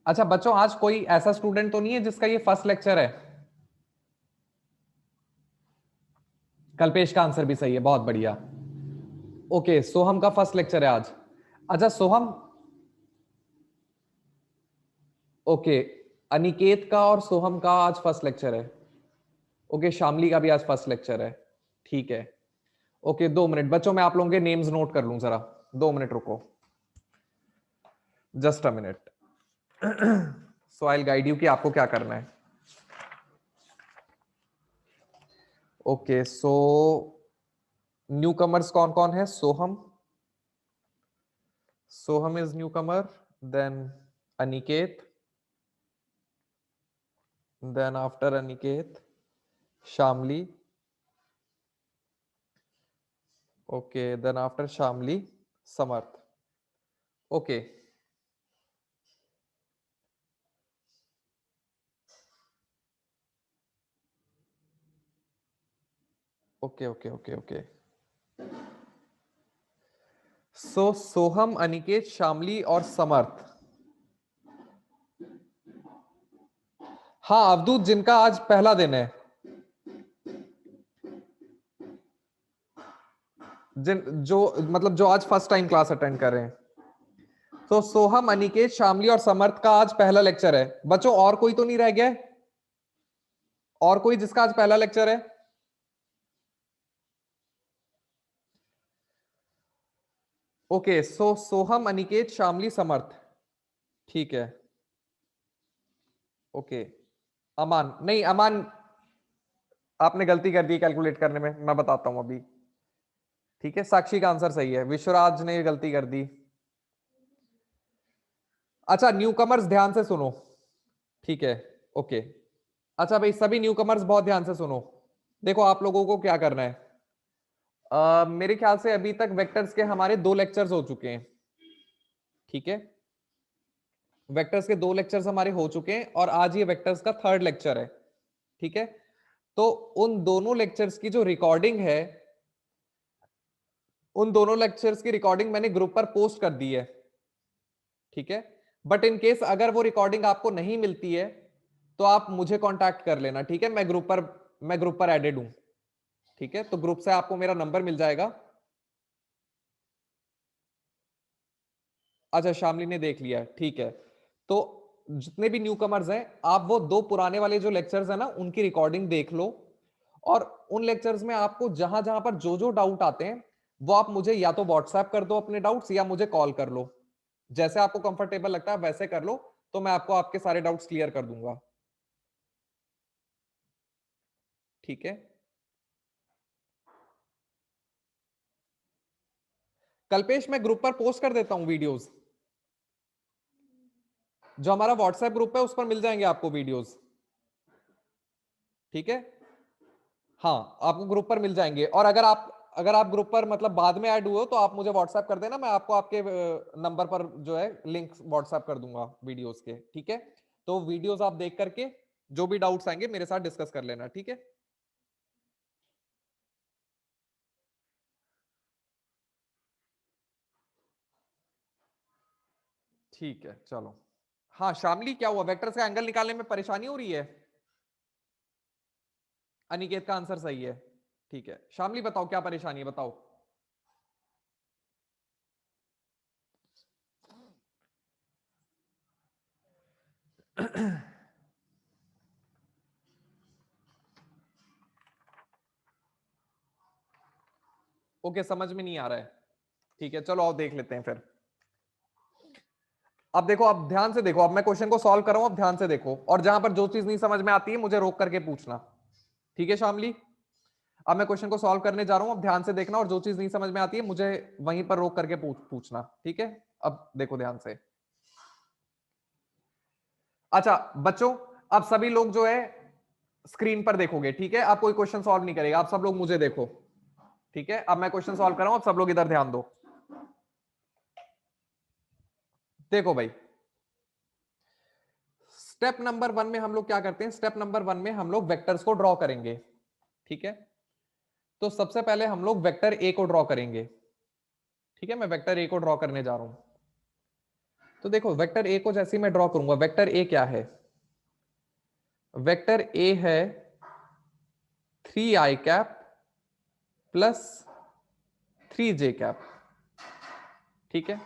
अच्छा बच्चों, आज कोई ऐसा स्टूडेंट तो नहीं है जिसका ये फर्स्ट लेक्चर है? कल्पेश का आंसर भी सही है, बहुत बढ़िया। ओके, सोहम का फर्स्ट लेक्चर है आज। अच्छा सोहम, ओके, अनिकेत का और सोहम का आज फर्स्ट लेक्चर है। ओके, शामली का भी आज फर्स्ट लेक्चर है। ठीक है, ओके 2 मिनट बच्चों, मैं आप लोगों के नेम्स नोट कर लूं जरा, 2 मिनट रुको, just a minute. So I will guide you कि आपको क्या करना है। ओके, सो न्यू कमर्स कौन कौन है? Soham, Soham is newcomer, then Aniket, then after Aniket, Shamli, okay, then after Shamli, Samarth. Okay, okay okay okay okay. So Soham, Aniket, Shamli और समर्थ। हाँ अवधूत, जिनका आज पहला दिन है, जिन जो मतलब जो आज फर्स्ट टाइम क्लास अटेंड कर रहे हैं। तो सोहम, अनिकेत, शामली और समर्थ का आज पहला लेक्चर है बच्चों। और कोई तो नहीं रह गया है? और कोई जिसका आज पहला लेक्चर है? ओके, सो सोहम, अनिकेत, शामली, समर्थ। ठीक है। ओके। अमान नहीं, अमान आपने गलती कर दी कैलकुलेट करने में, मैं बताता हूं अभी। ठीक है, साक्षी का आंसर सही है, विश्वराज ने गलती कर दी। अच्छा न्यू कमर्स ध्यान से सुनो। ठीक है। ओके। अच्छा भाई सभी न्यू कमर्स बहुत ध्यान से सुनो। देखो आप लोगों को क्या करना है। मेरे ख्याल से अभी तक वेक्टर्स के हमारे 2 लेक्चर्स हो चुके हैं। ठीक है, वेक्टर्स के 2 लेक्चर्स हमारे हो चुके हैं और आज ये वेक्टर्स का 3rd लेक्चर है। ठीक है, तो उन दोनों लेक्चर्स की जो रिकॉर्डिंग है, उन दोनों लेक्चर्स की रिकॉर्डिंग मैंने ग्रुप पर पोस्ट कर दी है। ठीक है, बट इन केस अगर वो रिकॉर्डिंग आपको नहीं मिलती है तो आप मुझे कांटेक्ट कर लेना। ठीक है, मैं ग्रुप पर एडेड हूं। ठीक है, तो ग्रुप से आपको मेरा नंबर मिल जाएगा। अच्छा शामली ने देख लिया, ठीक है। तो जितने भी न्यू कमर्स हैं, आप वो 2 पुराने वाले जो लेक्चर्स है ना, उनकी रिकॉर्डिंग देख लो। और उन लेक्चर्स में आपको जहां जहां पर जो जो डाउट आते हैं वो आप मुझे या तो व्हाट्सएप कर दो अपने डाउट्स, या मुझे कॉल कर लो। जैसे आपको कंफर्टेबल लगता है वैसे कर लो, तो मैं आपको आपके सारे डाउट्स क्लियर कर दूंगा। ठीक है, कल्पेश मैं ग्रुप पर पोस्ट कर देता हूं वीडियोस। जो हमारा व्हाट्सएप ग्रुप है उस पर मिल जाएंगे आपको वीडियोस। ठीक है, हाँ आपको ग्रुप पर मिल जाएंगे। और अगर आप ग्रुप पर मतलब बाद में ऐड हुए हो तो आप मुझे व्हाट्सएप कर देना, मैं आपको आपके नंबर पर जो है लिंक व्हाट्सएप कर दूंगा वीडियोस के। ठीक है, तो वीडियोस आप देख करके जो भी डाउट्स आएंगे मेरे साथ डिस्कस कर लेना। ठीक है, ठीक है चलो। हाँ शामली, क्या हुआ, वेक्टर्स का एंगल निकालने में परेशानी हो रही है? अनिकेत का आंसर सही है। ठीक है, शामली बताओ क्या परेशानी है, बताओ। ओके, समझ में नहीं आ रहा है। ठीक है चलो आओ देख लेते हैं फिर। अब देखो, अब ध्यान से देखो, अब मैं क्वेश्चन को सॉल्व कर रहा हूं, अब ध्यान से देखो, और जहां पर जो चीज नहीं समझ में आती है मुझे रोक करके पूछना। ठीक है शामली, अब मैं क्वेश्चन को सॉल्व करने जा रहा हूं, अब ध्यान से देखना, और जो चीज नहीं समझ में आती है मुझे वहीं पर रोक करके पूछना। ठीक है, अब देखो ध्यान से। अच्छा बच्चों, अब सभी लोग जो है स्क्रीन पर देखोगे। ठीक है, आप कोई क्वेश्चन सॉल्व नहीं करेगा, आप सब लोग मुझे देखो। ठीक है, अब मैं क्वेश्चन सॉल्व कर रहा हूं, अब सब लोग इधर ध्यान दो। देखो भाई, स्टेप नंबर 1 में हम लोग क्या करते हैं, स्टेप नंबर 1 में हम लोग वेक्टर्स को ड्रॉ करेंगे। ठीक है, तो सबसे पहले हम लोग वेक्टर ए को ड्रॉ करेंगे। ठीक है, मैं वेक्टर ए को ड्रॉ करने जा रहा हूं। तो देखो वेक्टर ए को जैसे ही मैं ड्रॉ करूंगा, वेक्टर ए क्या है, वेक्टर ए है 3i cap plus 3j cap. ठीक है,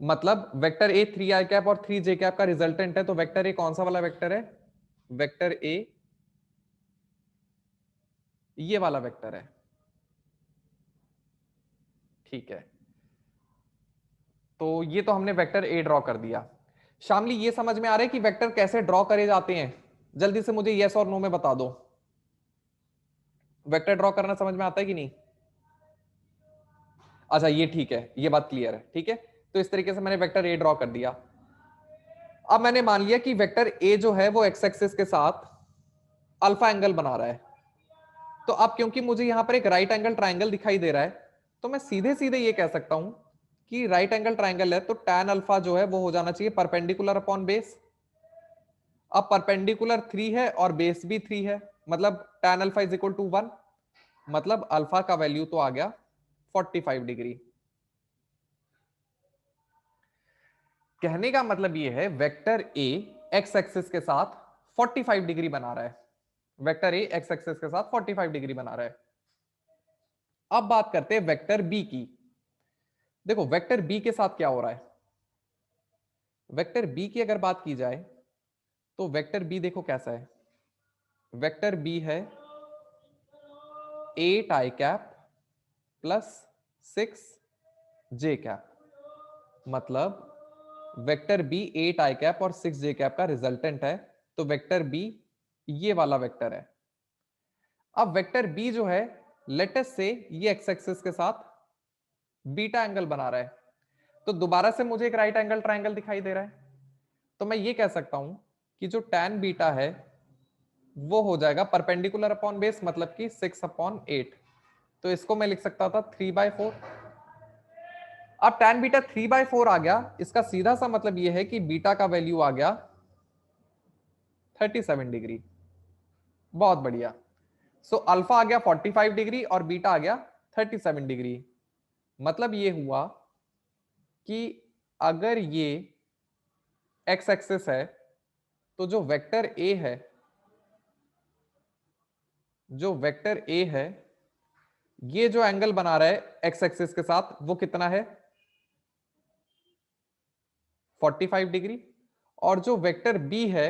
मतलब वेक्टर ए 3i कैप और 3j कैप का रिजल्टेंट है, तो वेक्टर ए कौन सा वाला वेक्टर है, वेक्टर ए ये वाला वेक्टर है। ठीक है, तो ये तो हमने वेक्टर ए ड्रॉ कर दिया। शामली ये समझ में आ रहा है कि वेक्टर कैसे ड्रॉ करे जाते हैं? जल्दी से मुझे यस और नो में बता दो, वेक्टर ड्रॉ करना समझ में आता है कि नहीं? अच्छा ये ठीक है, ये बात क्लियर है। ठीक है, तो इस तरीके से मैंने वेक्टर ए ड्रॉ कर दिया। अब मैंने मान लिया कि वेक्टर ए जो है वो एक्स एक्सिस के साथ अल्फा एंगल बना रहा है। तो अब क्योंकि मुझे यहां पर एक राइट एंगल ट्राइंगल दिखाई दे रहा है, तो मैं सीधे सीधे ये कह सकता हूं कि राइट एंगल ट्राइंगल है तो tan अल्फा जो है वो हो जाना चाहिए परपेंडिकुलर अपॉन बेस। अब परपेंडिकुलर 3 है और बेस भी 3 है, मतलब tan alpha is equal to 1। मतलब अल्फा का वैल्यू तो आ गया 45 डिग्री। कहने का मतलब ये है वेक्टर ए एक्स एक्सिस के साथ 45 डिग्री बना रहा है। वेक्टर ए एक्स एक्सिस के साथ 45 डिग्री बना रहा है। अब बात करते हैं वेक्टर बी की। देखो वेक्टर बी के साथ क्या हो रहा है। वेक्टर बी की अगर बात की जाए तो वेक्टर बी देखो कैसा है। वेक्टर बी है 8 आई कैप प्लस 6 जे कैप। मतलब वेक्टर बी 8 आई कैप और 6 जे कैप का रिजल्टेंट है। तो वेक्टर बी ये वाला वेक्टर है। अब वेक्टर बी जो है लेटेस्ट से ये एक्स एक्सिस के साथ बीटा एंगल बना रहा है। तो दोबारा से मुझे एक राइट एंगल ट्रायंगल दिखाई दे रहा है। तो मैं ये कह सकता हूं कि जो tan बीटा है वो हो जाएगा परपेंडिकुलर अपॉन बेस, मतलब कि 6/8। तो इसको मैं लिख सकता था 3/4। अब tan बीटा 3/4 आ गया। इसका सीधा सा मतलब ये है कि बीटा का वैल्यू आ गया 37 डिग्री। बहुत बढ़िया। सो अल्फा आ गया 45 डिग्री और बीटा आ गया 37 डिग्री। मतलब ये हुआ कि अगर ये एक्स एक्सिस है तो जो वेक्टर ए है, जो वेक्टर ए है ये जो एंगल बना रहा है एक्स एक्सिस के साथ वो कितना है 45 डिग्री। और जो वेक्टर बी है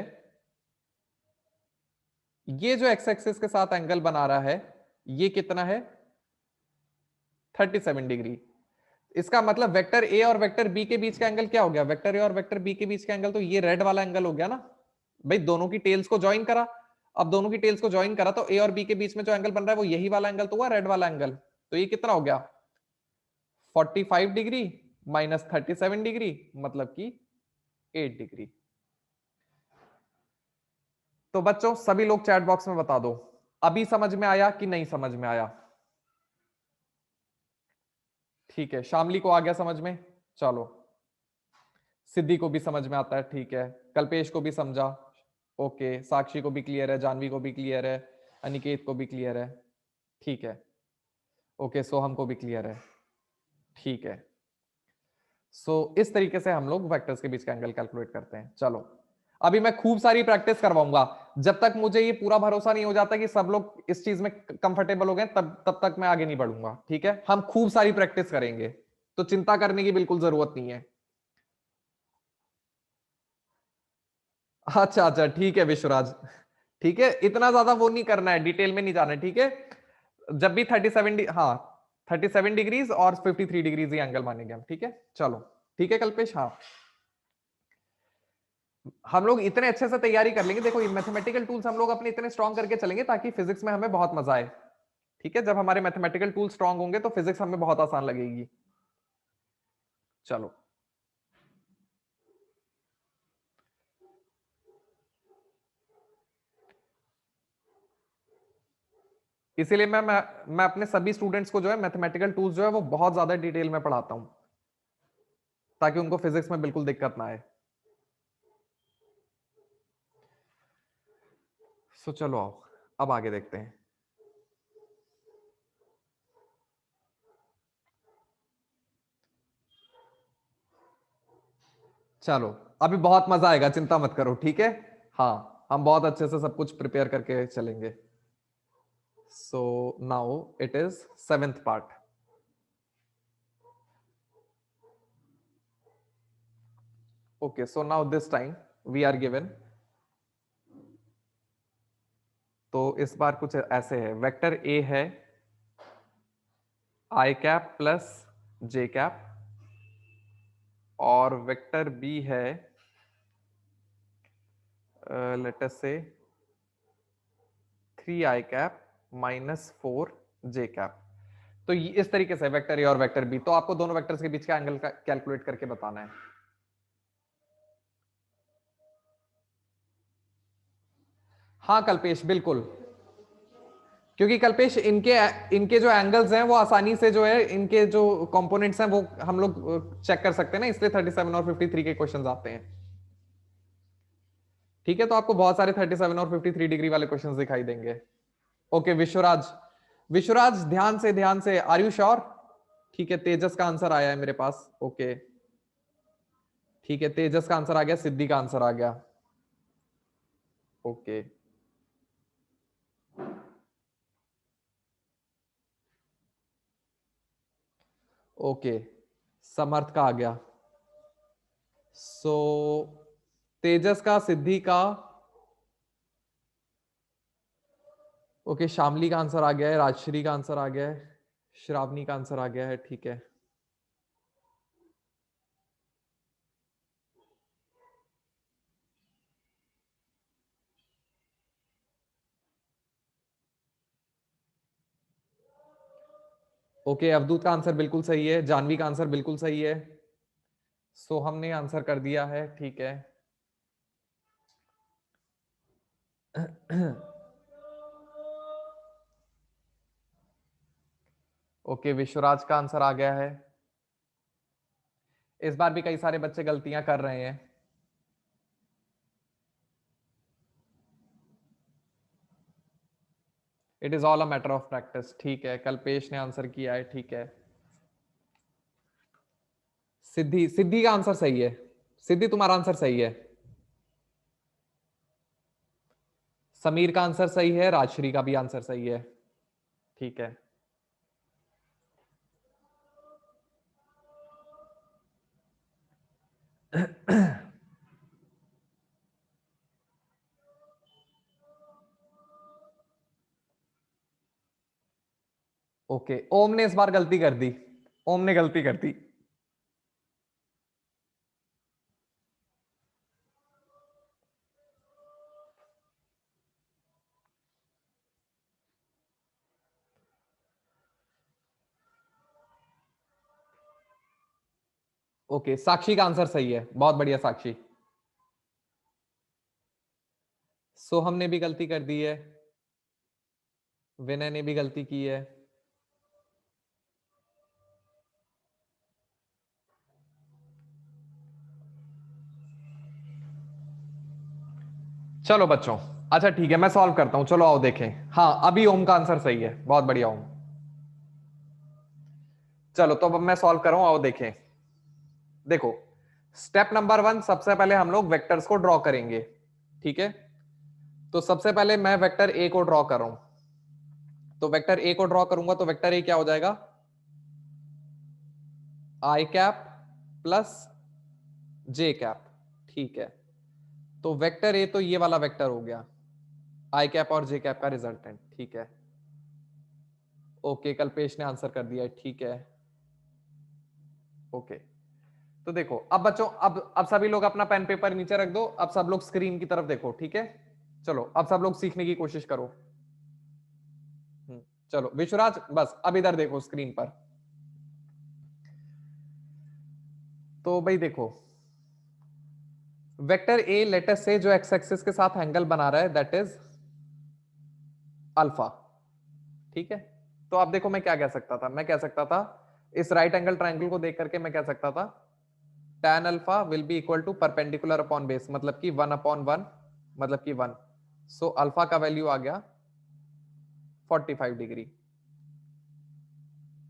ये जो एक्स एक्सिस के साथ एंगल बना रहा है ये कितना है 37 डिग्री। इसका मतलब वेक्टर ए और वेक्टर बी के बीच का एंगल क्या हो गया, वेक्टर ए और वेक्टर बी के बीच का एंगल तो ये रेड वाला एंगल हो गया ना भाई। दोनों की टेल्स को ज्वाइन करा। अब दोनों की टेल्स को ज्वाइन करा तो ए और बी के बीच में जो एंगल बन रहा है वो यही वाला एंगल तो हुआ, रेड वाला एंगल। तो ये कितना हो गया 45 डिग्री माइनस 37 डिग्री, मतलब कि 8 डिग्री। तो बच्चों सभी लोग चैट बॉक्स में बता दो अभी समझ में आया कि नहीं समझ में आया। ठीक है, शामली को आ गया समझ में। चलो, सिद्धि को भी समझ में आता है, ठीक है। कल्पेश को भी समझा, ओके। साक्षी को भी क्लियर है, जानवी को भी क्लियर है, अनिकेत को भी क्लियर है, ठीक है। ओके, सोहम को भी क्लियर है, ठीक है। सो इस तरीके से हम लोग वेक्टर्स के बीच का एंगल कैलकुलेट करते हैं। चलो, अभी मैं खूब सारी प्रैक्टिस करवाऊंगा। जब तक मुझे ये पूरा भरोसा नहीं हो जाता कि सब लोग इस चीज में कंफर्टेबल हो गए तब तक मैं आगे नहीं बढ़ूंगा, ठीक है। हम खूब सारी प्रैक्टिस करेंगे, तो चिंता करने की बिल्कुल जरूरत नहीं है। अच्छा अच्छा, ठीक है विश्वराज, ठीक है। इतना ज्यादा वो नहीं करना है, डिटेल में नहीं जाना है, ठीक है। जब भी 37 हाँ 37 डिग्रीज और 53 डिग्रीज ही एंगल मानेंगे हम, ठीक है। चलो ठीक है कल्पेश। हाँ, हम लोग इतने अच्छे से तैयारी कर लेंगे। देखो ये मैथमेटिकल टूल्स हम लोग अपने इतने स्ट्रॉन्ग करके चलेंगे ताकि फिजिक्स में हमें बहुत मजा आए, ठीक है। जब हमारे मैथमेटिकल टूल स्ट्रॉन्ग होंगे तो फिजिक्स हमें बहुत आसान लगेगी। चलो, इसीलिए मैं अपने सभी स्टूडेंट्स को जो है मैथमेटिकल टूल्स जो है वो बहुत ज्यादा डिटेल में पढ़ाता हूं ताकि उनको फिजिक्स में बिल्कुल दिक्कत ना आए। सो चलो आओ, अब आगे देखते हैं। चलो, अभी बहुत मजा आएगा, चिंता मत करो, ठीक है। हाँ, हम बहुत अच्छे से सब कुछ प्रिपेयर करके चलेंगे। So now it is 7th part. Okay, so now this time we are given, तो इस बार कुछ ऐसे है। वेक्टर ए है आई कैप प्लस जे कैप और वेक्टर बी है let us say 3 i cap minus 4 j cap. तो इस तरीके से वेक्टर ए और वेक्टर बी, तो आपको दोनों वेक्टर्स के बीच का एंगल का कैलकुलेट करके बताना है। हाँ कल्पेश, बिल्कुल। क्योंकि कल्पेश इनके इनके जो एंगल्स हैं वो आसानी से जो है इनके जो कंपोनेंट्स हैं वो हम लोग चेक कर सकते हैं ना, इसलिए 37 और 53 के क्वेश्चंस आते हैं, ठीक है। तो आपको बहुत सारे 37 और 53 डिग्री वाले क्वेश्चंस दिखाई देंगे। ओके विश्वराज, विश्वराज ध्यान से आर यू श्योर? ठीक है, तेजस का आंसर आया है मेरे पास। ओके ठीक है, तेजस का आंसर आ गया, सिद्धि का आंसर आ गया। ओके ओके, समर्थ का आ गया। सो तेजस का, सिद्धि का, ओके, शामली का आंसर आ गया है, राजश्री का आंसर आ गया है, श्रावणी का आंसर आ गया है। ठीक है, ओके, अवधूत का आंसर बिल्कुल सही है, जानवी का आंसर बिल्कुल सही है। सो हमने आंसर कर दिया है। ठीक है ओके, विश्वराज का आंसर आ गया है। इस बार भी कई सारे बच्चे गलतियां कर रहे हैं। It is all a matter of practice. ठीक है, कल्पेश ने आंसर किया है। ठीक है, सिद्धि, सिद्धि का आंसर सही है। सिद्धि तुम्हारा आंसर सही है। समीर का आंसर सही है, राजश्री का भी आंसर सही है। ठीक है ओके, ओम ने इस बार गलती कर दी। ओम ने गलती कर दी। ओके, साक्षी का आंसर सही है, बहुत बढ़िया साक्षी। सोहम ने भी गलती कर दी है, विनय ने भी गलती की है। चलो बच्चों, अच्छा ठीक है, मैं सॉल्व करता हूं। चलो आओ देखें। हाँ, अभी ओम का आंसर सही है, बहुत बढ़िया ओम। चलो तो अब मैं सॉल्व कर रहा हूं, आओ देखें। देखो, स्टेप नंबर 1, सबसे पहले हम लोग वेक्टर्स को ड्रॉ करेंगे। ठीक है, तो सबसे पहले मैं वेक्टर ए को ड्रॉ कर रहा हूं। तो वेक्टर ए को ड्रॉ करूंगा तो वेक्टर ए क्या हो जाएगा? आई कैप प्लस जे कैप। ठीक है, तो वेक्टर ए तो ये वाला वेक्टर हो गया, आई कैप और जे कैप का रिजल्टेंट। ठीक है, ओके, कल्पेश ने आंसर कर दिया है। ठीक है, ओके। तो देखो अब बच्चों, अब सभी लोग अपना पेन पेपर नीचे रख दो, अब सब लोग स्क्रीन की तरफ देखो। ठीक है, चलो अब सब लोग सीखने की कोशिश करो। चलो विश्वराज, बस अब इधर देखो स्क्रीन पर। तो भाई देखो, वेक्टर ए लेटेस्ट से जो एक्स एक्सिस के साथ एंगल बना रहा है, दैट इज अल्फा। ठीक है, तो अब देखो मैं क्या कह सकता था, मैं कह सकता था इस राइट एंगल ट्राइंगल को देख करके मैं कह सकता था tan alpha will be equal to perpendicular upon base, मतलब कि 1/1, मतलब कि 1। सो अल्फा का वैल्यू आ गया 45 डिग्री।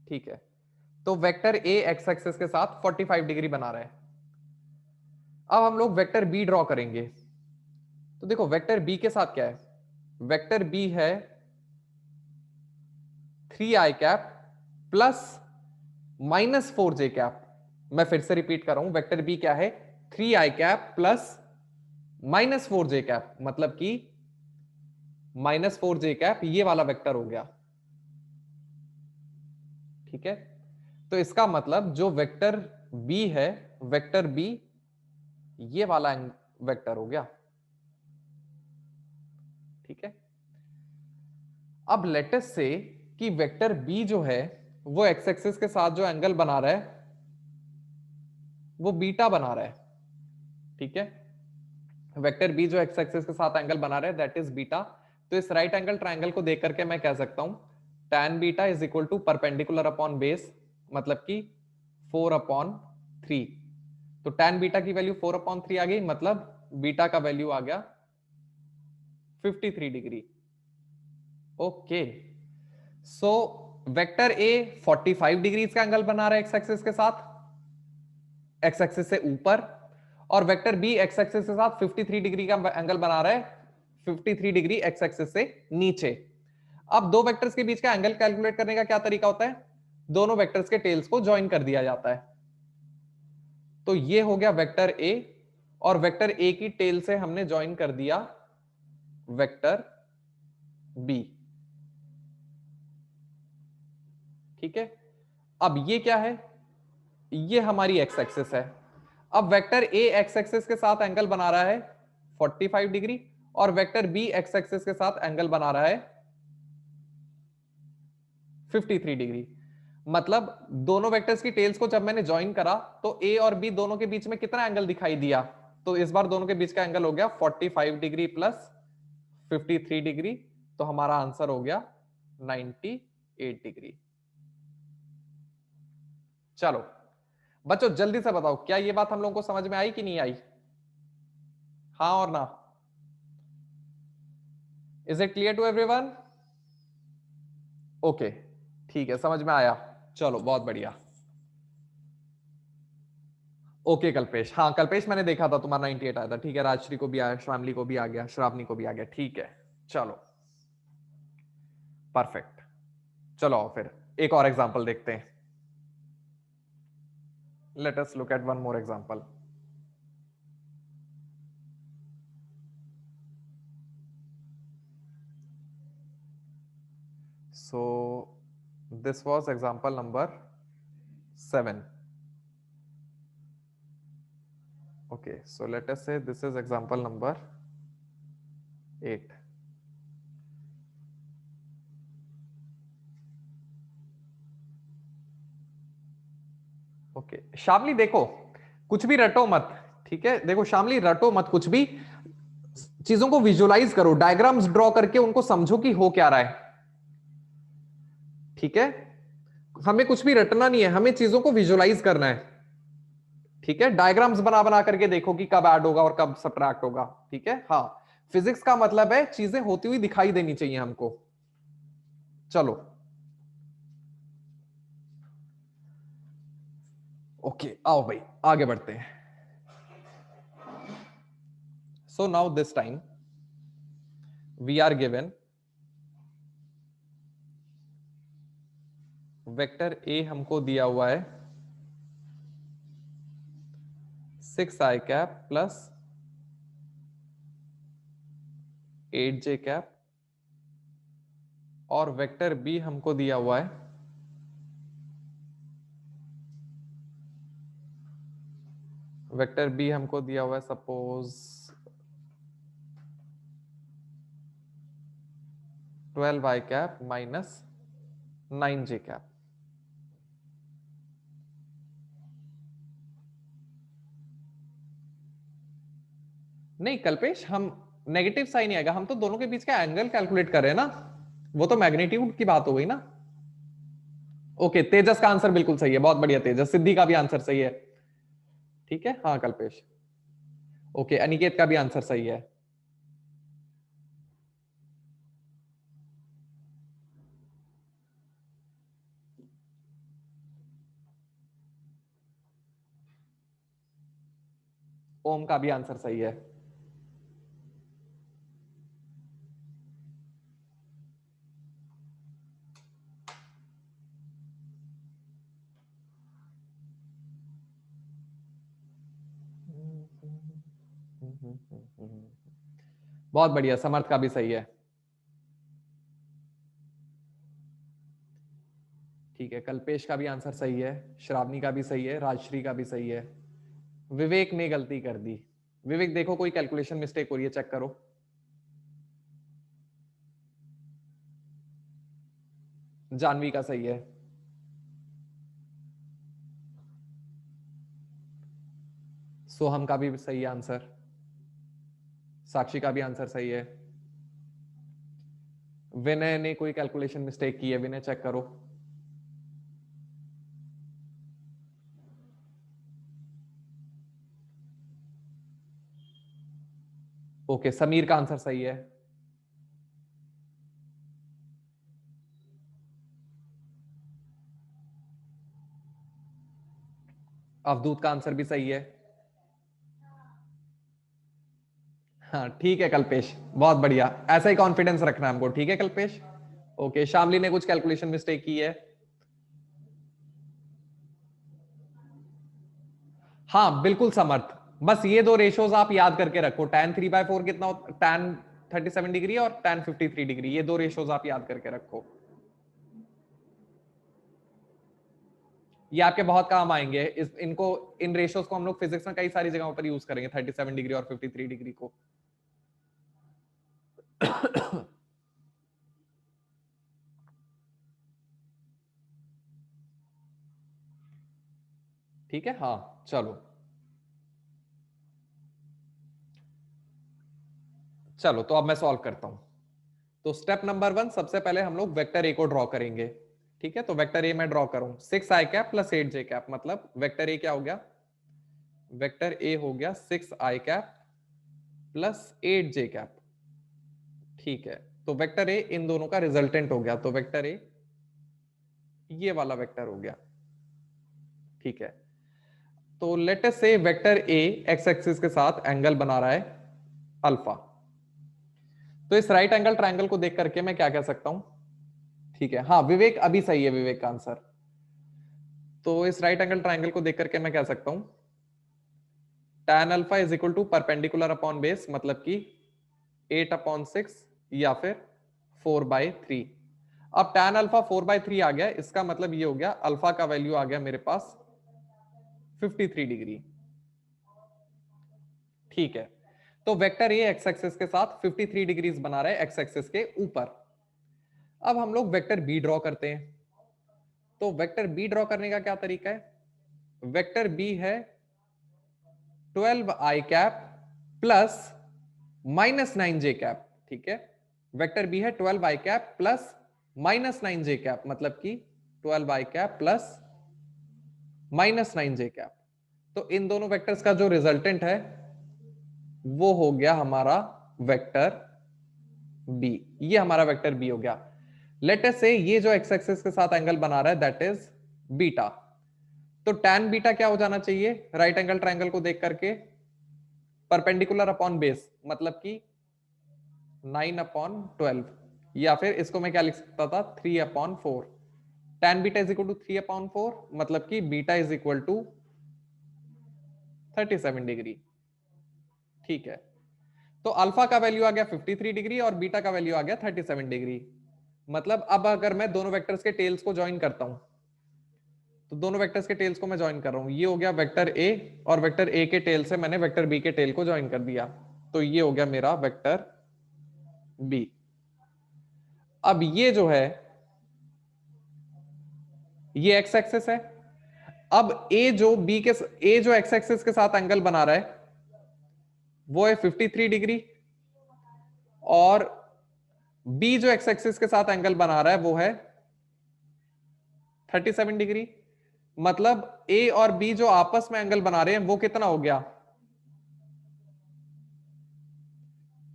ठीक है, तो वेक्टर ए एक्स एक्सिस के साथ 45 डिग्री बना रहा है। अब हम लोग वेक्टर बी ड्रॉ करेंगे। तो देखो वेक्टर बी के साथ क्या है, वेक्टर बी है 3 i cap plus -4 j cap. मैं फिर से रिपीट कर रहा हूं, वेक्टर बी क्या है? 3 i cap plus -4 j cap, मतलब कि -4 जे कैप ये वाला वेक्टर हो गया। ठीक है, तो इसका मतलब जो वेक्टर बी है, वेक्टर बी ये वाला वेक्टर हो गया। ठीक है, अब लेटेस्ट से कि वेक्टर बी जो है वो एक्स एक्सिस के साथ जो एंगल बना रहा है वो बीटा बना रहा है। ठीक है, वेक्टर बी जो एक्स एक्सिस के साथ एंगल बना रहा है दैट इज बीटा। तो इस राइट एंगल ट्राइंगल को देख करके मैं कह सकता हूं tan beta is equal to perpendicular upon base, मतलब कि 4/3। तो tan बीटा की वैल्यू 4/3 आ गई, मतलब बीटा का वैल्यू आ गया 53 degree. Okay, so vector A 45 degree का एंगल बना रहा है एक्स एक्सिस के साथ, एक्स एक्सिस से ऊपर, और वेक्टर बी एक्स एक्सिस के साथ 53 डिग्री का एंगल बना रहा है 53 डिग्री एक्स एक्सिस से नीचे। अब दो वेक्टर्स के बीच का एंगल कैलकुलेट करने का क्या तरीका होता है? दोनों वेक्टर्स के टेल्स को ज्वाइन कर दिया जाता है। तो ये हो गया वेक्टर ए, और वेक्टर ए की टेल से हमने ज्वाइन कर दिया वेक्टर बी। ठीक है, अब ये क्या है? ये हमारी एक्स एक्सिस है। अब वेक्टर ए एक्स एक्सिस के साथ एंगल बना रहा है 45 डिग्री, और वेक्टर बी एक्स एक्सिस के साथ एंगल बना रहा है 53 डिग्री। मतलब दोनों वेक्टर्स की टेल्स को जब मैंने ज्वाइन करा तो ए और बी दोनों के बीच में कितना एंगल दिखाई दिया? तो इस बार दोनों के बीच का एंगल हो गया 45 डिग्री प्लस 53 डिग्री, तो हमारा आंसर हो गया 98 डिग्री। चलो बच्चों जल्दी से बताओ, क्या ये बात हम लोगों को समझ में आई कि नहीं आई? हाँ और ना? Is it clear to everyone? Okay, ठीक है, समझ में आया। चलो बहुत बढ़िया। ओके कल्पेश, हाँ कल्पेश मैंने देखा था तुम्हारा 98 आया था। ठीक है, राजश्री को भी आया, श्यामली को भी आ गया, श्रावणी को भी आ गया। ठीक है, चलो परफेक्ट। चलो फिर एक और एग्जांपल देखते हैं। Let us look at one more example. So this was example number 7. Okay, so let us say this is example number 8. Okay Shamli देखो, कुछ भी रटो मत। ठीक है, देखो शामली रटो मत कुछ भी, चीजों को विजुअलाइज करो, डायग्राम्स ड्रॉ करके उनको समझो कि हो क्या रहा है। ठीक है, हमें कुछ भी रटना नहीं है, हमें चीजों को विजुअलाइज करना है। ठीक है, डायग्राम्स बना बना करके देखो कि कब ऐड होगा और कब सब्ट्रैक्ट होगा। ठीक है, हाँ फिजिक्स का मतलब है चीजें होती हुई दिखाई देनी चाहिए हमको। चलो ओके आओ भाई आगे बढ़ते हैं। So now this time we are given vector A हमको दिया हुआ है 6i cap plus 8j cap, और वेक्टर बी हमको दिया हुआ है suppose 12i cap minus 9j cap. नहीं कल्पेश, हम नेगेटिव साइन नहीं आएगा, हम तो दोनों के बीच का एंगल कैलकुलेट कर रहे हैं ना, वो तो मैग्नीट्यूड की बात हो गई ना। ओके तेजस का आंसर बिल्कुल सही है, बहुत बढ़िया तेजस। सिद्धि का भी आंसर सही है। ठीक है, हाँ कल्पेश। ओके अनिकेत का भी आंसर सही है। ओम का भी आंसर सही है। बहुत बढ़िया, समर्थ का भी सही है। ठीक है, कल्पेश का भी आंसर सही है, श्रावणी का भी सही है, राजश्री का भी सही है। विवेक ने गलती कर दी। विवेक देखो कोई कैलकुलेशन मिस्टेक हो रही है, चेक करो। जानवी का सही है। सोहम का भी सही आंसर। साक्षी का भी आंसर सही है। विनय ने कोई कैलकुलेशन मिस्टेक की है, विनय चेक करो। ओके समीर का आंसर सही है। अवधूत का आंसर भी सही है। हाँ ठीक है कल्पेश, बहुत बढ़िया, ऐसा ही कॉन्फिडेंस रखना हमको, ठीक है कल्पेश। ओके, शामली ने कुछ कैलकुलेशन मिस्टेक की है। हाँ बिल्कुल समर्थ, बस ये दो रेशोज आप याद करके रखो, tan3/4 कितना होता, tan 37 डिग्री और tan 53 डिग्री, ये दो रेशोज आप याद करके रखो, ये आपके बहुत काम आएंगे। इनको, इन रेशोज को हम लोग फिजिक्स में कई सारी जगहों पर यूज करेंगे, 37 डिग्री और 53 डिग्री को। ठीक है, हाँ चलो चलो, तो अब मैं सॉल्व करता हूं। तो स्टेप नंबर 1, सबसे पहले हम लोग वेक्टर ए को ड्रॉ करेंगे। ठीक है, तो वेक्टर ए मैं ड्रॉ करूं, 6i cap plus 8j cap, मतलब वेक्टर ए क्या हो गया, वेक्टर ए हो गया 6i cap plus 8j cap. ठीक है, तो वेक्टर ए इन दोनों का रिजल्टेंट हो गया, तो वेक्टर ए ये वाला वेक्टर हो गया। ठीक है, तो लेट अस से वेक्टर ए एक्स एक्सिस के साथ एंगल बना रहा है अल्फा। तो इस राइट एंगल ट्रायंगल को देख करके मैं क्या कह सकता हूं, ठीक है, हाँ विवेक अभी सही है, विवेक का आंसर। तो इस राइट एंगल ट्रायंगल को देख करके मैं कह सकता हूं tan alpha is equal to perpendicular upon base, मतलब कि 8/6 या फिर 4/3। अब tan अल्फा 4/3 आ गया, इसका मतलब ये हो गया अल्फा का वैल्यू आ गया मेरे पास 53 डिग्री। ठीक है, तो वेक्टर ए एक्स एक्सिस के साथ 53 डिग्रीज बना रहा है एक्स एक्सिस के ऊपर। अब हम लोग वेक्टर बी ड्रॉ करते हैं। तो वेक्टर बी ड्रॉ करने का क्या तरीका है, वेक्टर बी है 12i cap plus -9j cap. ठीक है, वेक्टर बी है 12i cap plus -9j cap, मतलब कि 12i cap plus -9j cap. तो इन दोनों वेक्टर्स का जो रिजल्टेंट है वो हो गया हमारा वेक्टर बी, ये हमारा वेक्टर बी हो गया। लेट अस से ये जो एक्स एक्सिस के साथ एंगल बना रहा है दैट इज बीटा। तो tan बीटा क्या हो जाना चाहिए राइट एंगल ट्रायंगल को देख करके, परपेंडिकुलर अपॉन बेस, मतलब कि 9/12, या फिर इसको मैं क्या लिख सकता था 3/4। tan beta is equal to 3/4, मतलब कि beta is equal to 37 degree. ठीक है, तो अल्फा का वैल्यू आ गया 53 डिग्री और बीटा का वैल्यू आ गया 37 डिग्री। मतलब अब अगर मैं दोनों वेक्टर्स के टेल्स को ज्वाइन करता हूं, तो दोनों वेक्टर्स के टेल्स को मैं ज्वाइन कर रहा हूं, ये हो गया वेक्टर ए, और वेक्टर ए के टेल से मैंने वेक्टर बी के टेल को ज्वाइन कर दिया, तो ये हो गया मेरा वेक्टर बी। अब ये जो है ये एक्स एक्सिस है। अब ए जो बी के, ए जो एक्स एक्सिस के साथ एंगल बना रहा है वो है 53 डिग्री, और बी जो एक्स एक्सिस के साथ एंगल बना रहा है वो है 37 डिग्री। मतलब ए और बी जो आपस में एंगल बना रहे हैं वो कितना हो गया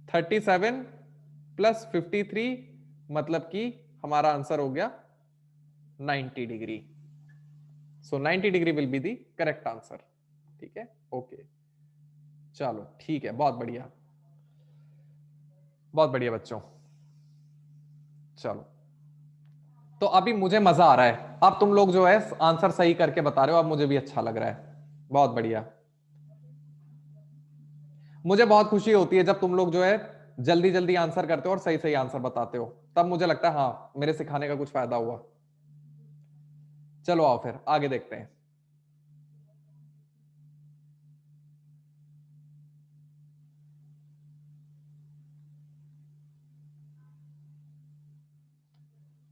37 प्लस 53, मतलब कि हमारा आंसर हो गया 90 degree. So 90 degree will be the correct answer. ठीक है, ओके, चलो ठीक है, बहुत बढ़िया, बहुत बढ़िया बच्चों। चलो, तो अभी मुझे मजा आ रहा है, अब तुम लोग जो है आंसर सही करके बता रहे हो, अब मुझे भी अच्छा लग रहा है, बहुत बढ़िया। मुझे बहुत खुशी होती है जब तुम लोग जो है जल्दी जल्दी आंसर करते हो और सही सही आंसर बताते हो, तब मुझे लगता है हाँ मेरे सिखाने का कुछ फायदा हुआ। चलो आओ फिर आगे देखते हैं।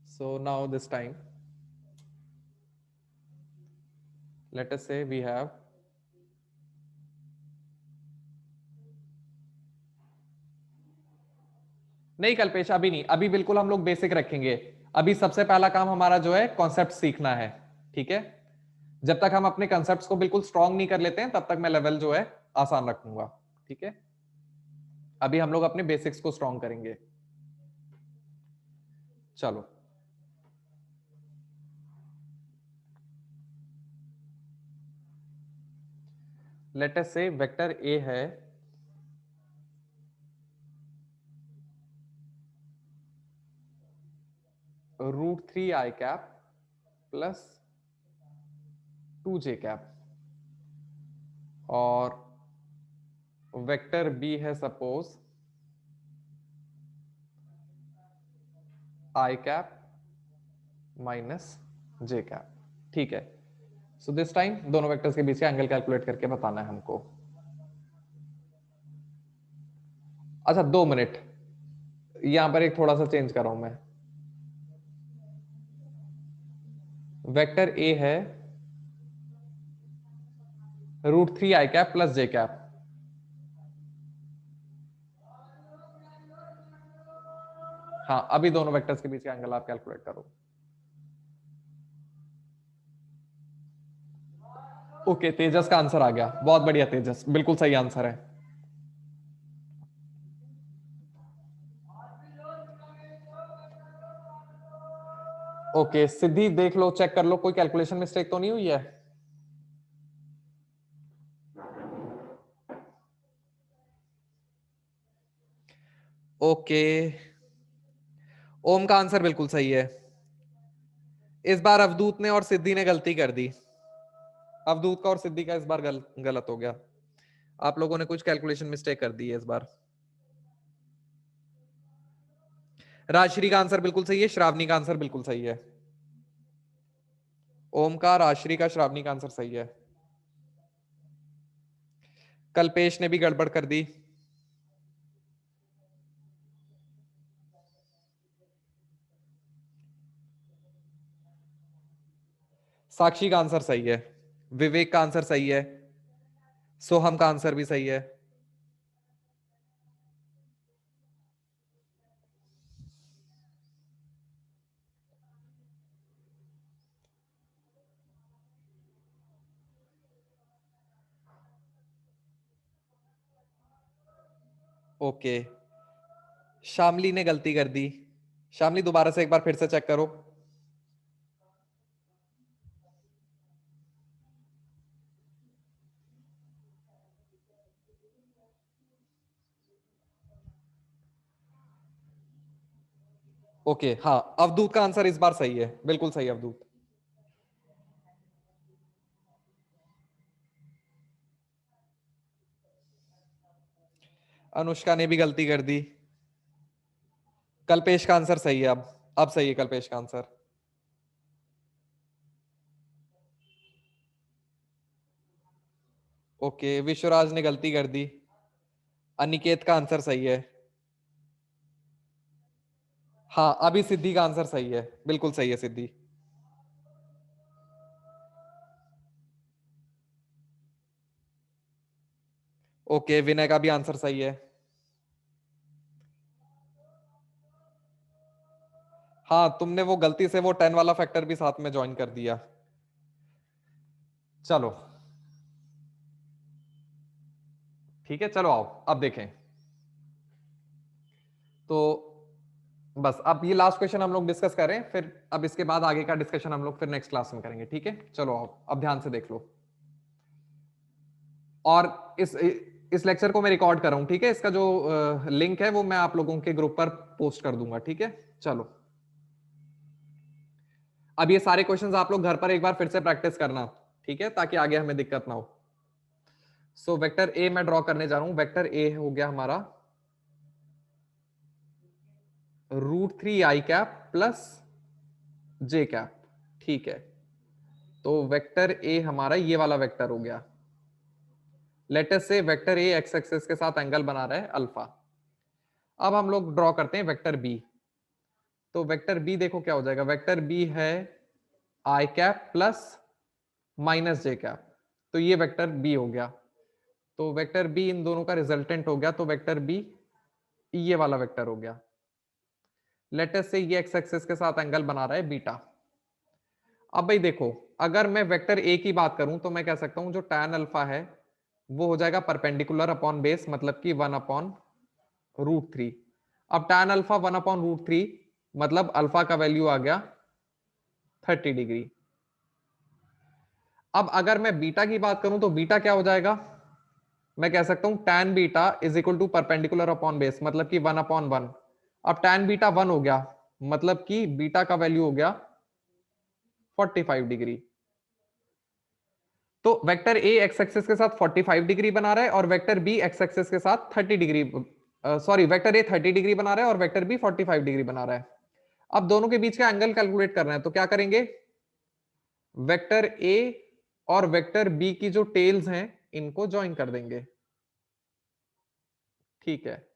So now this time late us से वी हैव, नहीं कल्पेश अभी नहीं, अभी बिल्कुल हम लोग बेसिक रखेंगे। अभी सबसे पहला काम हमारा जो है कॉन्सेप्ट सीखना है। ठीक है, जब तक हम अपने कॉन्सेप्ट्स को बिल्कुल स्ट्रांग नहीं कर लेते हैं तब तक मैं लेवल जो है आसान रखूंगा। ठीक है, अभी हम लोग अपने बेसिक्स को स्ट्रांग करेंगे। चलो, लेट अस से वेक्टर ए है √3 i प्लस 2j, और वेक्टर बी है सपोज i माइनस j। ठीक है, सो दिस टाइम दोनों वेक्टर्स के बीच का एंगल कैलकुलेट करके बताना है हमको। अच्छा 2 मिनट, यहां पर एक थोड़ा सा चेंज कर रहा हूं मैं। वेक्टर ए है √3 i प्लस j। हाँ, अभी दोनों वेक्टर्स के बीच का एंगल आप कैलकुलेट करो। ओके, तेजस का आंसर आ गया, बहुत बढ़िया तेजस, बिल्कुल सही आंसर है। ओके सिद्धि, देख लो, चेक कर लो कोई कैलकुलेशन मिस्टेक तो नहीं हुई है। ओके, ओम का आंसर बिल्कुल सही है। इस बार अवधूत ने और सिद्धि ने गलती कर दी। अवधूत का और सिद्धि का इस बार गलत हो गया। आप लोगों ने कुछ कैलकुलेशन मिस्टेक कर दी है इस बार। राजश्री का आंसर बिल्कुल सही है, श्रावणी का आंसर बिल्कुल सही है। ओम का, राजश्री का, श्रावणी का आंसर सही है। कल्पेश ने भी गड़बड़ कर दी। साक्षी का आंसर सही है, विवेक का आंसर सही है, सोहम का आंसर भी सही है। ओके, शामली ने गलती कर दी। शामली दोबारा से एक बार फिर से चेक करो। ओके हाँ, अवधूत का आंसर इस बार सही है, बिल्कुल सही अवधूत। अनुष्का ने भी गलती कर दी। कल्पेश का आंसर सही है, अब सही है कल्पेश का आंसर। ओके, विश्वराज ने गलती कर दी। अनिकेत का आंसर सही है। हाँ, अभी सिद्धि का आंसर सही है, बिल्कुल सही है सिद्धि। ओके, विनय का भी आंसर सही है। हाँ, तुमने वो गलती से वो 10 वाला फैक्टर भी साथ में ज्वाइन कर दिया। चलो ठीक है, चलो आओ अब देखें। तो बस अब ये लास्ट क्वेश्चन हम लोग डिस्कस करें, फिर अब इसके बाद आगे का डिस्कशन हम लोग फिर नेक्स्ट क्लास में करेंगे, ठीक है। चलो आओ, अब ध्यान से देख लो। और इस लेक्चर को मैं रिकॉर्ड कर रहा हूं, ठीक है। इसका जो लिंक है वो मैं आप लोगों के ग्रुप पर पोस्ट कर दूंगा, ठीक है। चलो, अब ये सारे क्वेश्चंस आप लोग घर पर एक बार फिर से प्रैक्टिस करना, ठीक है, ताकि आगे हमें दिक्कत ना हो। सो वेक्टर ए मैं ड्रॉ करने जा रहा हूं। वेक्टर ए हो गया हमारा √3 i प्लस j। ठीक है, तो वेक्टर ए हमारा ये वाला वेक्टर हो गया। लेट अस से वेक्टर ए एक्स एक्सिस के साथ एंगल बना रहा है अल्फा। अब हम लोग ड्रॉ करते हैं वेक्टर बी। तो वेक्टर बी देखो क्या हो जाएगा। वेक्टर बी है i प्लस माइनस j। तो ये वेक्टर बी हो गया। तो वेक्टर बी इन दोनों का रिजल्टेंट हो गया, तो वेक्टर बी ये वाला वेक्टर हो गया। लेट अस से ये एक्स एक्सिस के साथ एंगल बना रहा है बीटा। अब भाई देखो, अगर मैं वेक्टर ए की बात करूं तो मैं कह सकता हूं जो tan अल्फा है वो हो जाएगा परपेंडिकुलर अपॉन बेस, मतलब कि 1/√3। अब tan अल्फा 1/√3 मतलब अल्फा का वैल्यू आ गया 30 डिग्री। अब अगर मैं बीटा की बात करूं तो बीटा क्या हो जाएगा, मैं कह सकता हूं tan beta is equal to perpendicular upon base, मतलब कि 1/1। अब tan बीटा 1 हो गया, मतलब कि बीटा का वैल्यू हो गया 45 डिग्री। तो वेक्टर ए एक्स एक्सिस के साथ 45 डिग्री बना रहा है और वेक्टर बी एक्स एक्सिस के साथ 30 degree, sorry vector A 30 degree बना रहा है और वेक्टर बी 45 डिग्री बना रहा है। अब दोनों के बीच का एंगल कैलकुलेट करना है, तो क्या करेंगे, वेक्टर ए और वेक्टर बी की जो टेल्स हैं इनको ज्वाइन कर देंगे। ठीक है,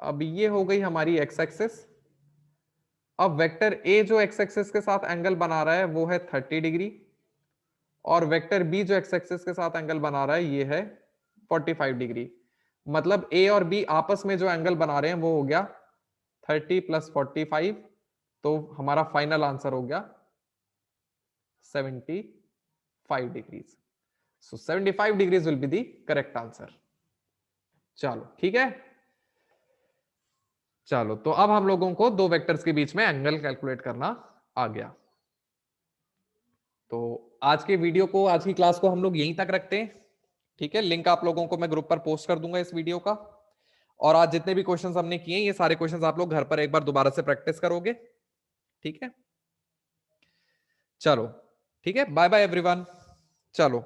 अब ये हो गई हमारी एक्स एक्सिस। अब वेक्टर ए जो एक्स एक्सिस के साथ एंगल बना रहा है वो है 30 डिग्री और वेक्टर बी जो एक्स एक्सिस के साथ एंगल बना रहा है ये है 45 डिग्री। मतलब ए और बी आपस में जो एंगल बना रहे हैं वो हो गया 30 + 45, तो हमारा फाइनल आंसर हो गया 75 degrees. So 75 degrees will be the correct answer. चलो ठीक है, चलो तो अब हम लोगों को दो वेक्टर्स के बीच में एंगल कैलकुलेट करना आ गया। तो आज के वीडियो को, आज की क्लास को हम लोग यहीं तक रखते हैं। ठीक है, लिंक आप लोगों को मैं ग्रुप पर पोस्ट कर दूंगा इस वीडियो का। और आज जितने भी क्वेश्चंस हमने किए ये सारे क्वेश्चंस आप लोग घर पर एक बार दोबारा से प्रैक्टिस करोगे। ठीक है, चलो ठीक है, बाय बाय एवरीवन। चलो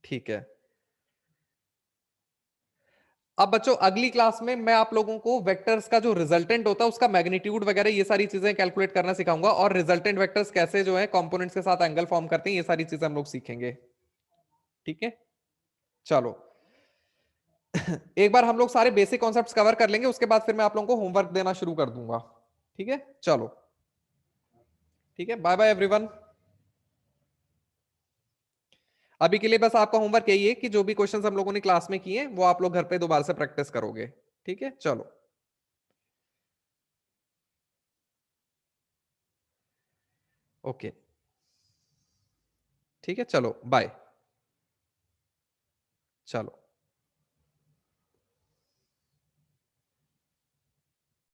ठीक है, अब बच्चों अगली क्लास में मैं आप लोगों को वेक्टर्स का जो रिजल्टेंट होता है उसका मैग्नीट्यूड वगैरह ये सारी चीजें कैलकुलेट करना सिखाऊंगा और रिजल्टेंट वेक्टर्स कैसे जो है कंपोनेंट्स के साथ एंगल फॉर्म करते हैं, ये सारी चीजें हम लोग सीखेंगे। ठीक है, चलो एक बार हम लोग सारे बेसिक कॉन्सेप्ट्स कवर कर लेंगे, उसके बाद फिर मैं आप लोगों को होमवर्क देना शुरू कर दूंगा। ठीक है, चलो ठीक है, बाय बाय एवरीवन। अभी के लिए बस आपका होमवर्क यही है कि जो भी क्वेश्चंस हम लोगों ने क्लास में किए वो आप लोग घर पे दोबारा से प्रैक्टिस करोगे। ठीक है, चलो ओके, ठीक है, चलो बाय। चलो।